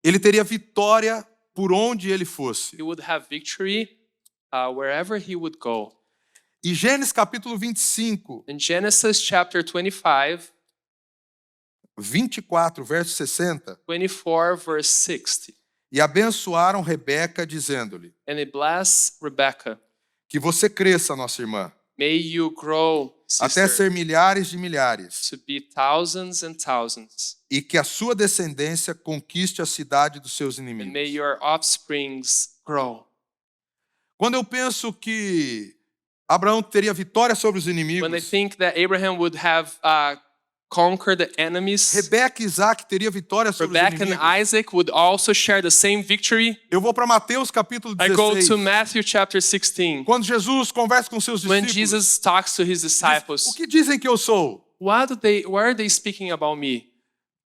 Ele teria vitória por onde ele fosse.
He would have victory wherever he would go.
E Gênesis capítulo 25,
In Genesis chapter 25,
24, verso 60.
24, verse 60.
E abençoaram Rebeca, dizendo-lhe,
And he blessed Rebekah.
que você cresça, nossa irmã,
May you grow,
até
sister,
ser milhares de milhares,
to be thousands and thousands.
e que a sua descendência conquiste a cidade dos seus
And may
inimigos.
your offsprings grow.
Quando eu penso que Abraão teria vitória sobre os
When I
inimigos,
think that Abraham would have conquered the enemies,
Rebeca e Isaac teria vitória sobre os
Rebekah and
inimigos.
Isaac would also share the same victory.
Eu vou para Mateus capítulo
I go
16.
to Matthew chapter 16.
Quando Jesus conversa com seus
When
discípulos,
Jesus talks to his
diz,
disciples,
o que dizem que eu sou?
what are they speaking about me?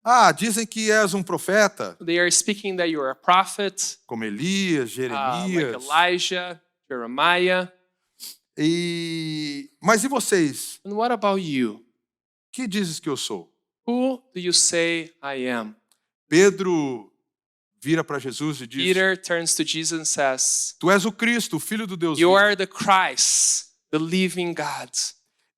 Ah, dizem que és um profeta,
They are speaking that you're a prophet,
como Elias,
like
Jeremias.
Elijah, Jeremiah.
Mas e vocês?
And what about you?
Que dizes que eu sou?
Who do you say I am?
Pedro vira para Jesus e diz,
Peter turns to Jesus and says,
tu és o Cristo, o Filho do Deus
You
vivo.
are the Christ, the living God.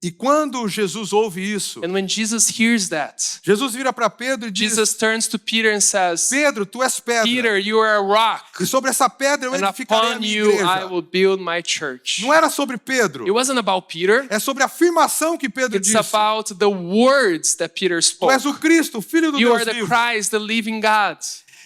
E quando Jesus ouve isso,
And when Jesus hears that,
Jesus vira para Pedro e diz,
Jesus turns to Peter and says,
Pedro, tu és pedra.
Peter, you are a rock,
E sobre essa pedra eu
and
edificarei a
upon
minha
you I
igreja.
will build my church.
Não era sobre Pedro,
It wasn't about Peter.
é sobre a afirmação que Pedro
It's
disse.
about the words that Peter
Tu
spoke.
és o Cristo, o Filho do
You
Deus
are the
vivo.
Christ, the living God.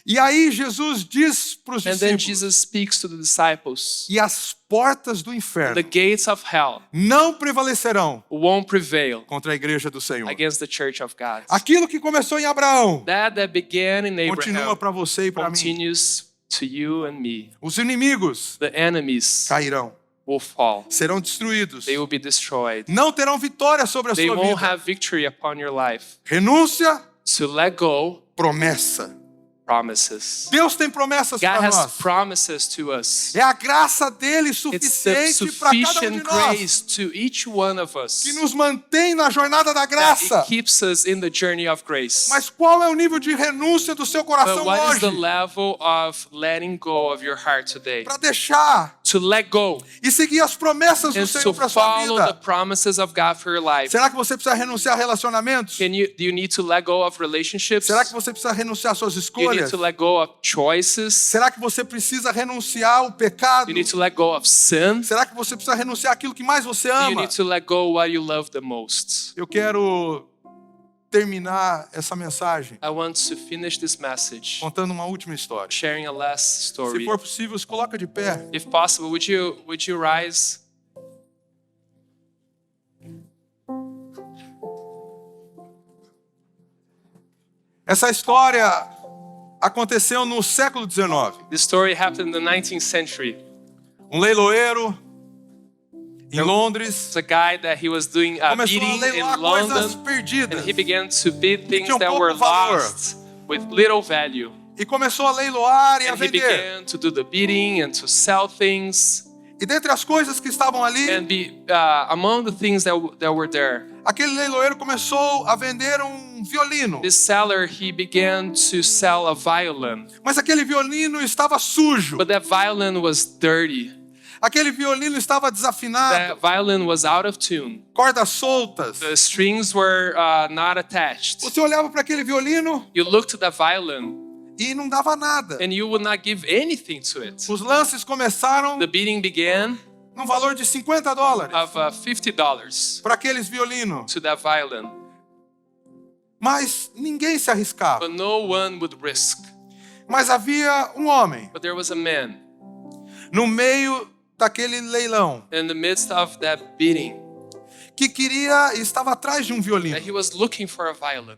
E aí Jesus diz para os
And then
discípulos,
Jesus speaks to the disciples.
e as portas do inferno
The gates of hell
não prevalecerão
won't prevail
contra a igreja do Senhor.
against the church of God.
Aquilo que começou em Abraão
That began in
continua
Abraham
para você e para mim.
continues to you and me.
Os inimigos
The enemies
cairão,
will fall.
serão destruídos.
They will be destroyed.
Não terão vitória sobre a
They
sua
won't
vida.
have victory upon your life.
Renúncia
to let go
promessa.
promises.
Deus tem promessas
God
para
has
nós.
promises to us.
É a graça dele
It's the
suficiente para cada um de
sufficient
nós,
grace to each one of us
que nos mantém na jornada da
that
graça.
it keeps us in the journey of grace.
Mas qual é o nível de renúncia do seu
But
coração
what is
hoje?
the level of letting go of your heart today?
Para deixar
To let go
e seguir as promessas do
and
Senhor
to
para sua
follow the
vida.
promises of God for your life.
Será que você precisa renunciar a relacionamentos?
Do you need to let go of relationships?
Será que você precisa renunciar às suas
Do you need
escolhas?
to let go of choices?
Será que você precisa renunciar ao pecado?
Do you need to let go of sin?
Será que você precisa renunciar àquilo que mais você
Do you
ama?
need to let go what you love the most?
Eu quero terminar essa mensagem
I want to finish this message
contando uma última história.
sharing a last
Se
story.
for possível, se coloca de pé.
If possible, would you rise?
Essa história aconteceu no século XIX.
This story happened in the 19th century.
Um leiloeiro em Londres
It's a guy that he was doing a
começou a
bidding in
leiloar coisas
London,
perdidas
and he began to bid things
tinham
that
pouco
were
valor.
lost with little value.
e começou a leiloar e a
And he
vender.
began to do the bidding and to sell things.
E dentre as coisas que estavam ali,
And among the things that were there,
aquele leiloeiro começou a vender um violino.
this seller, he began to sell a violin.
Mas aquele violino estava sujo.
But that violin was dirty.
Aquele violino estava desafinado,
That violin was out of tune.
cordas soltas.
The strings were not attached.
Você olhava para aquele violino
You looked at the violin
e não dava nada.
and you would not give anything to it.
Os lances começaram
The bidding began
num valor de $50
of $50
para aqueles violinos.
to that violin.
Mas ninguém se arriscava.
But no one would risk.
Mas havia um homem
But there was a man
no meio daquele leilão
in the midst of that bidding
que queria e estava atrás de um
that
violino.
he was looking for a violin,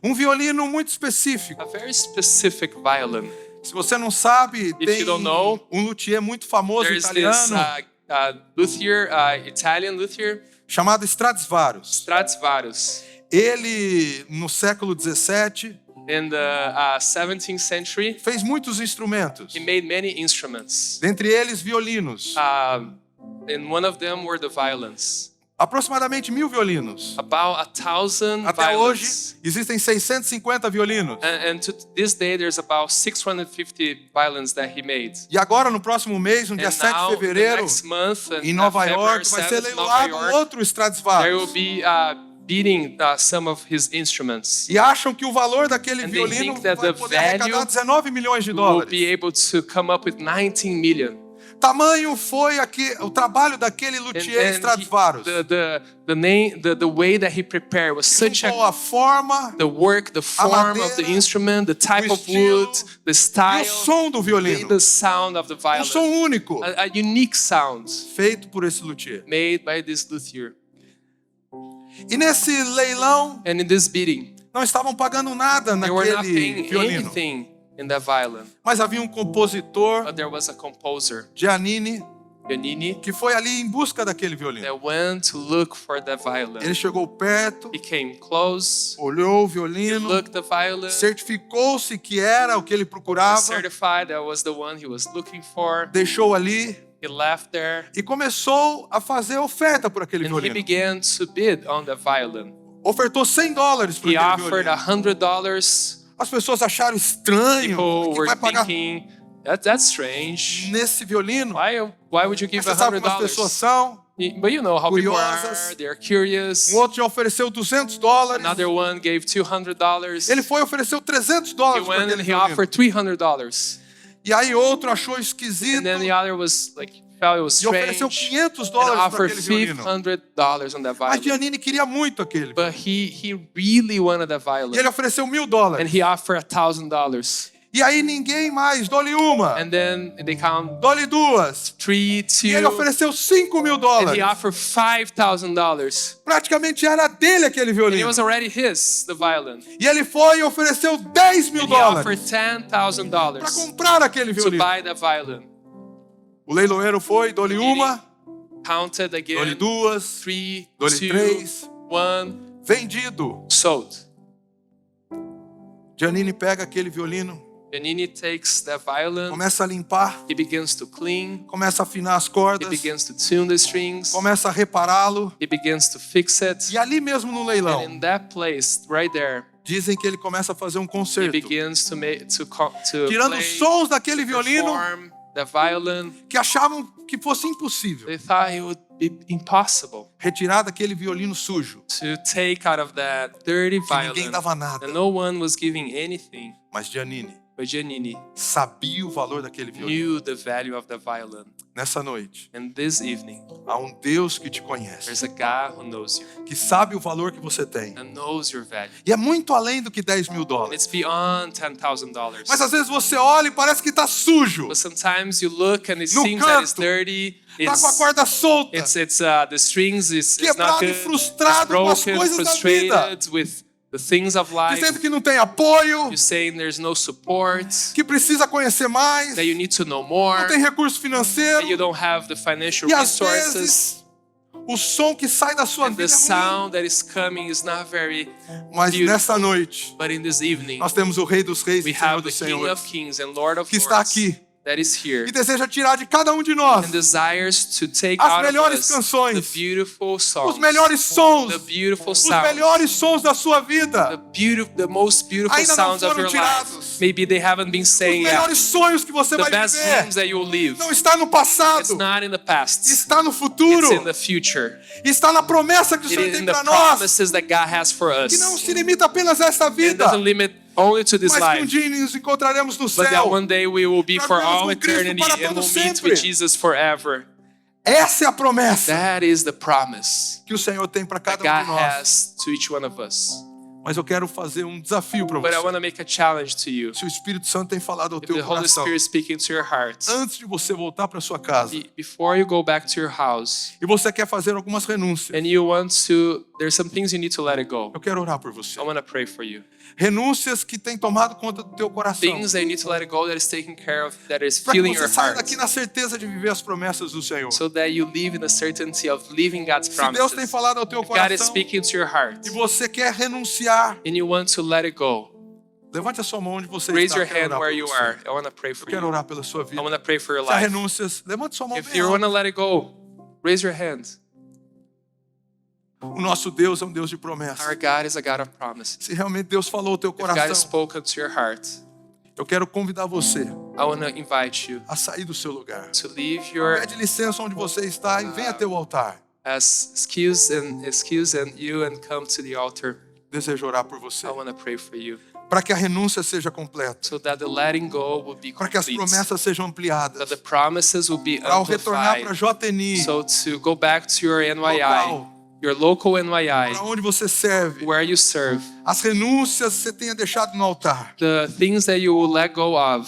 Um violino muito específico.
a very specific violin.
Se você não sabe, tem
you don't know,
um luthier muito famoso
There's this
italiano
luthier, Italian luthier,
chamado Stradivarius.
Stradivarius.
Ele, no século 17,
In the 17th century,
fez muitos instrumentos,
he made many instruments.
dentre eles violinos.
And one of them were the violins.
Aproximadamente 1.000 violinos.
About 1,000
Até hoje,
violins.
existem 650 violinos.
And to this day, there's about 650 violins that he made.
E agora, no próximo mês, no dia
And
7
now,
de fevereiro,
next month,
em Nova
February
York, vai ser
7th, Nova
leiloado
York,
outro
there will
Stradivarius.
be beating some of his instruments.
E acham que o valor daquele
And they
violino
think that
vai
the
poder arrecadar
value
19 milhões de
Will
dólares.
be able to come up with 19 million.
Tamanho foi o trabalho daquele
And
luthier Stradivarius.
the way that he prepared was such
Juntou a forma
the work, the form of the
madeira,
instrument, the type
o
of wood,
estilo
the
e
style,
o som do violino.
the sound of the
Um som
violin.
único,
A unique sound
feito por esse luthier.
made by this luthier.
E nesse leilão,
And in this bidding,
não estavam pagando nada
they were not
naquele
paying
violino.
anything in that violin.
Mas havia um compositor,
But there was a composer,
Giannini,
Giannini,
que foi ali em busca daquele violino.
that went to look for the violin.
Ele chegou perto,
He came close,
olhou o
he
violino,
looked the violin,
certificou-se que era o que ele procurava,
certified that was the one he was looking for.
deixou ali
He left there
e começou a fazer oferta por aquele
and he
violino.
began to bid on the violin.
Ofertou $100 por
He
aquele
offered
violino.
$100.
As pessoas acharam estranho.
People
Quem
were
vai pagar
thinking, that's strange.
nesse violino?
Why would you give
Você sabe como as pessoas
$100?
são.
But you know how people
Curiosas.
are. They're curious.
Um outro já ofereceu $200.
Another one gave $200.
Ele foi e ofereceu $300
He
por
went
aquele
and he
violino.
offered $300.
E aí outro achou
And
esquisito
then the other was like, felt it was
e ofereceu
strange.
$500
And
por
offered
aquele violino.
$500 on that
Mas
violin.
Giannini queria muito aquele.
But he really wanted that
E ele
violin.
ofereceu $1.000.
And he offered $1,000.
E aí ninguém mais, dou-lhe uma,
And then they count
dou-lhe duas.
3,
E ele
2,
ofereceu $5.000.
and he offered $5,000.
Praticamente era dele aquele
And it
violino.
was already his, the violin.
E ele foi e ofereceu $10.000
And he offered
para
$10,000
comprar aquele
to
violino.
buy the violin.
O leiloeiro foi, dou-lhe uma,
Counted
dou-lhe
again,
duas,
3,
dou-lhe
2,
três.
1,
Vendido.
sold.
Janine pega aquele violino,
Janine takes the violin,
começa a limpar,
he begins to clean,
começa a afinar as
he
cordas,
begins to tune the strings,
começa a repará-lo.
he begins to fix it.
E ali mesmo no
And
leilão,
in that place, right there,
dizem que ele começa a fazer um
he
concerto,
begins to
tirando
play,
sons daquele violino
perform the violin.
que achavam que fosse impossível
They thought it would be impossible
retirar daquele violino sujo,
to take out of that dirty
que ninguém
violin.
dava nada.
And no one was giving anything.
Mas Janine
But Janine
sabia o valor daquele violino.
knew the value of the violin.
Nessa noite,
And this evening,
há um Deus que te conhece,
there's a God who knows you
que sabe o valor que você tem.
and knows your value.
E é muito além do que $10 mil.
And it's beyond $10,000.
Mas às vezes você olha e parece que está sujo,
But sometimes you look and it
No
seems that it's
canto.
dirty.
está com a corda solta,
The strings is not
quebrado e
good.
frustrado com as
Broken,
coisas da vida,
frustrated with the things of life.
dizendo que não tem apoio,
You're saying there's no support,
que precisa conhecer mais,
that you need to know more,
não tem recurso financeiro.
that you don't have the financial
E às
resources.
vezes o som que sai da sua
And
vida
the
é ruim.
sound that is coming is not very
Mas
beautiful.
nessa noite,
But in this evening,
nós temos o Rei dos Reis
we
e Senhor
have the
dos
King
Senhores,
of Kings and Lord of
que está
Lords
aqui
that is here
e deseja tirar de cada um de nós
and desires to take
as
out of
melhores
us
canções,
the beautiful songs,
os melhores sons,
the beautiful
os
sounds,
melhores sons da sua vida,
the most beautiful
Ainda não
sounds of
foram
your
tirados.
life. Maybe they haven't been
os
saying yet.
melhores sonhos que você
The
vai
best
viver.
dreams that you will live.
Não está no
It's
passado,
not in the past.
está no
It's
futuro,
in the future.
está na promessa que o
It
Senhor
is
tem
in the
para nós,
promises that God has for us.
que não se limita apenas a essa
It
vida,
doesn't limit only to this
mas que um
life.
dia nos encontraremos no
But that
céu.
one day we will be
Nós
for
vivemos
all
com Cristo
eternity
para
and
todo
we'll meet
sempre.
with Jesus forever.
Essa é a promessa
That is the promise
que o Senhor tem para
that
cada um
God
de nós.
has to each one of us.
Mas eu quero fazer um desafio para
But I
você.
want to make a challenge to you.
Se o Espírito Santo tem falado ao
If
teu
the Holy
coração,
Spirit is speaking to your heart,
antes de você voltar para sua casa,
before you go back to your house,
e você quer fazer algumas renúncias,
and you want to, there's some things you need to let it go.
eu quero orar por você.
I want to pray for you.
Renúncias que têm tomado conta do teu coração,
Things that you need to let it go that is taking care of, that is
para que
filling
você
your
saia
heart,
daqui na certeza de viver as promessas do Senhor.
so that you live in the certainty of living God's
Se Deus tem
promises.
falado ao teu
If God is
coração
speaking to your heart
e você quer renunciar,
and you want to let it go,
levante a sua mão onde você
raise
está.
your
Eu quero
hand
orar
where
por
you
você.
are. I want to pray
Eu
for
quero
you.
orar pela sua
I
vida.
want to pray for your
Se há
life.
renúncias, levante sua mão
If
bem
you want
alto.
to let it go, raise your hand.
O nosso Deus é um Deus de
Our
promessa.
God is a God of promises.
Se realmente Deus falou ao teu
If God has
coração,
spoken to your heart,
eu quero convidar você
I want to invite you
a sair do seu lugar.
to leave your
Pede licença onde você está e venha até o altar.
excuse and you and come to the altar.
Desejo orar por você.
I want to pray for you
Para que a renúncia seja completa.
so that the letting go will be
Para que as
complete,
promessas sejam
that
ampliadas.
the promises will be
Para ao retornar para
amplified.
JNI,
So to go back to your NYI,
local,
your local NYI,
para onde você serve,
where you serve,
as renúncias que você tenha deixado no altar.
the things that you will let go of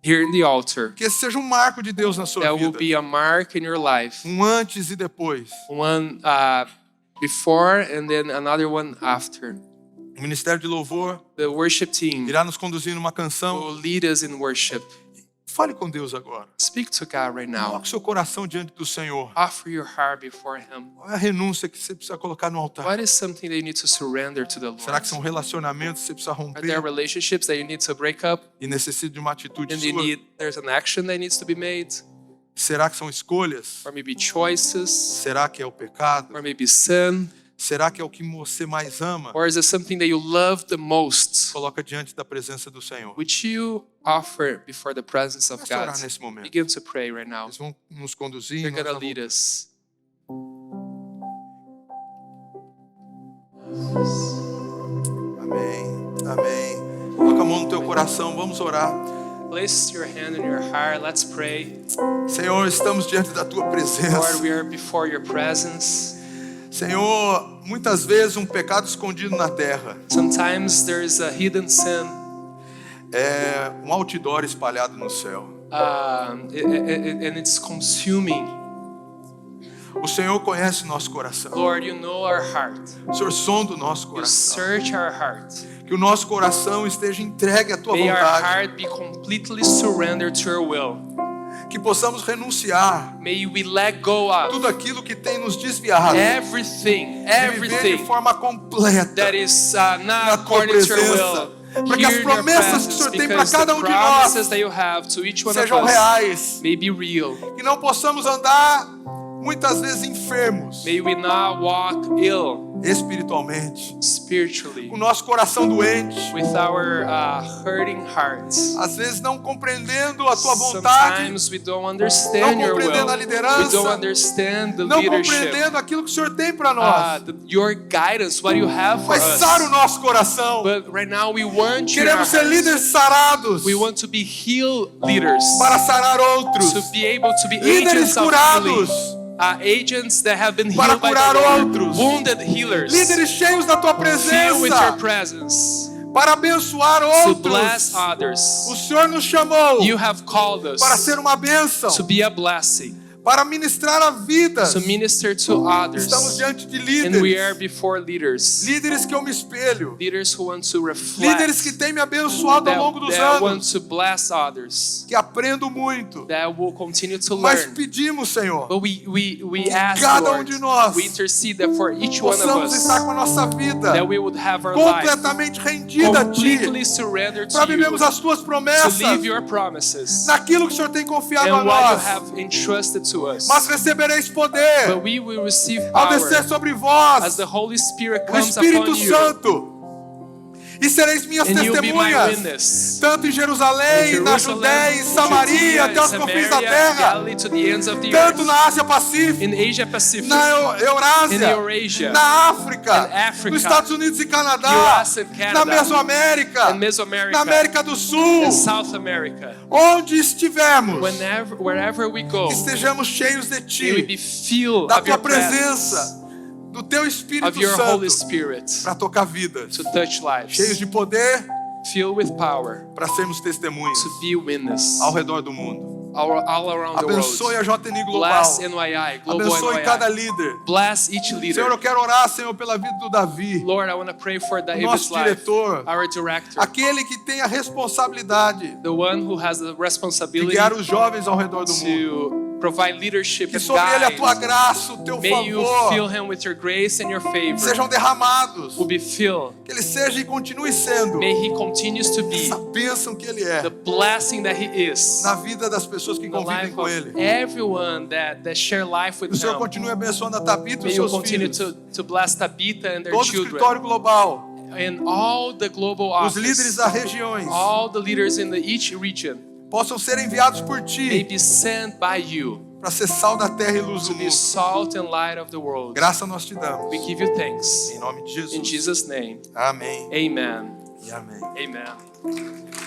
here in the altar,
Que esse seja um marco de Deus na sua
that will
vida.
be a mark in your life.
Um antes e depois.
One before and then another one after.
O Ministério de Louvor
The worship team
irá nos conduzir numa canção.
will lead us in worship.
Fale com Deus agora.
Speak to God right now.
Coloque seu coração diante do Senhor.
Offer your heart before Him.
Qual é a renúncia que você precisa colocar no altar?
What is something that you need to surrender to the
Será que
Lord?
são relacionamentos que você precisa
Are there
romper
relationships that you need to break up
e necessita de uma atitude
and
sua?
there's an action that needs to be made?
Será que são escolhas?
Or maybe choices?
Será que é o pecado?
Or maybe sin?
Será que é o que você mais ama?
Or is it something that you love the most?
Coloca diante da presença do Senhor.
Which you offer before the presence of
Comece a
God?
orar nesse momento.
Begin to pray right now.
Eles vão nos conduzir.
They're
nós
going to
vamos-
lead us.
Amém. Amém. Coloca a mão no teu coração. Vamos orar.
Place your hand in your heart. Let's pray.
Senhor, estamos diante da tua
Lord,
presença.
we are before your presence.
Senhor, muitas vezes um pecado escondido na terra.
Sometimes there's a hidden sin,
É um outdoor espalhado no céu.
and it's consuming.
O Senhor conhece nosso coração.
Lord, you know our heart.
O Senhor sonda o nosso
You
coração.
search our heart.
Que o nosso coração esteja entregue à tua
May our
vontade.
heart be completely surrendered to your will.
Que possamos renunciar
May we let go of
tudo aquilo que tem nos desviado.
everything,
E viver de
everything
forma completa
that is
na
not
tua
according to your
presença.
will.
para que as
Hear their
promessas que o
presence,
Senhor tem para
because
cada
the
um de nós
promises that you have to each one of
sejam
us
reais.
may be real.
Que não possamos andar muitas vezes enfermos
May we not walk ill
espiritualmente,
spiritually,
com o nosso coração doente,
with our hurting hearts.
às vezes não compreendendo a tua vontade,
Sometimes we don't understand
não
your
compreendendo
will.
a liderança,
We don't understand the
não
leadership,
compreendendo aquilo que o Senhor tem para nós.
your guidance, what you have for
Mas sara o
us.
nosso coração.
But right now we want you in our
Queremos ser
hearts.
líderes sarados
We want to be healed leaders,
para sarar outros,
to be able to be
líderes
agents of
curados
healing. Agents that have been
para
healed by
curar
the Lord,
outros,
wounded healers,
líderes cheios da tua
filled with your
presença
presence,
para abençoar
to
outros.
bless others.
O Senhor nos chamou
You have called us
para ser uma bênção,
to be a blessing,
para ministrar a vidas.
to minister to others.
Estamos diante de
And we are
líderes,
before leaders,
líderes que eu me espelho,
leaders who want to reflect,
líderes que têm me abençoado ao longo dos
that want
anos,
to bless others,
que aprendo muito.
that will continue to
Mas
learn.
pedimos, Senhor,
But we ask,
cada
Lord,
de nós
we intercede that for each one of
possamos
us,
estar com a nossa vida
that we would have our life
completamente rendida a Ti,
completely surrendered
para
to you,
vivermos as Tuas
to
promessas,
live your promises
naquilo que o Senhor tem confiado a
and what you
nós.
have entrusted to us.
Mas recebereis poder
But we will receive
ao
power
descer sobre
as
vós
the Holy Spirit
o
comes
Espírito
upon you,
Santo, e sereis minhas
and you'll be my
testemunhas,
witness.
tanto em Jerusalém, na Judéia, em Samaria, até os confins da terra,
Galilee, to the ends of the
tanto
earth,
na Ásia Pacífica,
in Asia Pacific,
na
in
Eurásia,
Eurasia,
na África,
in Africa,
nos Estados Unidos e Canadá,
US and Canada,
na Mesoamérica,
in Mesoamerica,
na América do Sul,
in South America,
onde estivermos,
wherever we go,
que estejamos cheios de
may we be
Ti,
filled
da
of your
Tua
presence,
presença, do Teu Espírito
of your Holy
Santo,
Spirit,
para tocar vidas,
to touch
cheios
lives,
de poder,
filled with power,
para sermos testemunhas
to be witness
ao redor do mundo.
all around the
Abençoe
world.
a JNI Global.
Bless NYI, Global
Abençoe cada
NYI.
líder.
Bless each
Senhor,
leader.
eu quero orar, Senhor, pela vida do Davi,
Lord, I want to pray for David's
nosso
life,
diretor,
our director,
aquele que tem a responsabilidade
the one who has the
de
responsibility
guiar os jovens ao redor do mundo.
to provide leadership
Que
and
sobre ele a Tua
guide.
graça, o Teu
May you fill
favor
him with your grace and your favor.
sejam derramados.
Will be filled.
Que ele seja e continue sendo
May he continues to be
essa bênção que ele é
the blessing that he is
na vida das pessoas que
in the
convivem
life
com
of
ele.
everyone that share life with
Que o Senhor
him.
continue abençoando a Tabita e
May
os
you
seus
continue
filhos,
to bless Tabitha and their
todo o
children
escritório global,
and all the global
os líderes
office,
das regiões,
all the leaders in each region
possam ser enviados por
may
Ti
be sent by you
para ser sal da terra e luz
to
do
be
mundo.
salt and light of the world.
Graça nós te damos.
We give you thanks.
Em nome de
In
Jesus.
Jesus' name,
Amém
amen.
e amém.
Amen.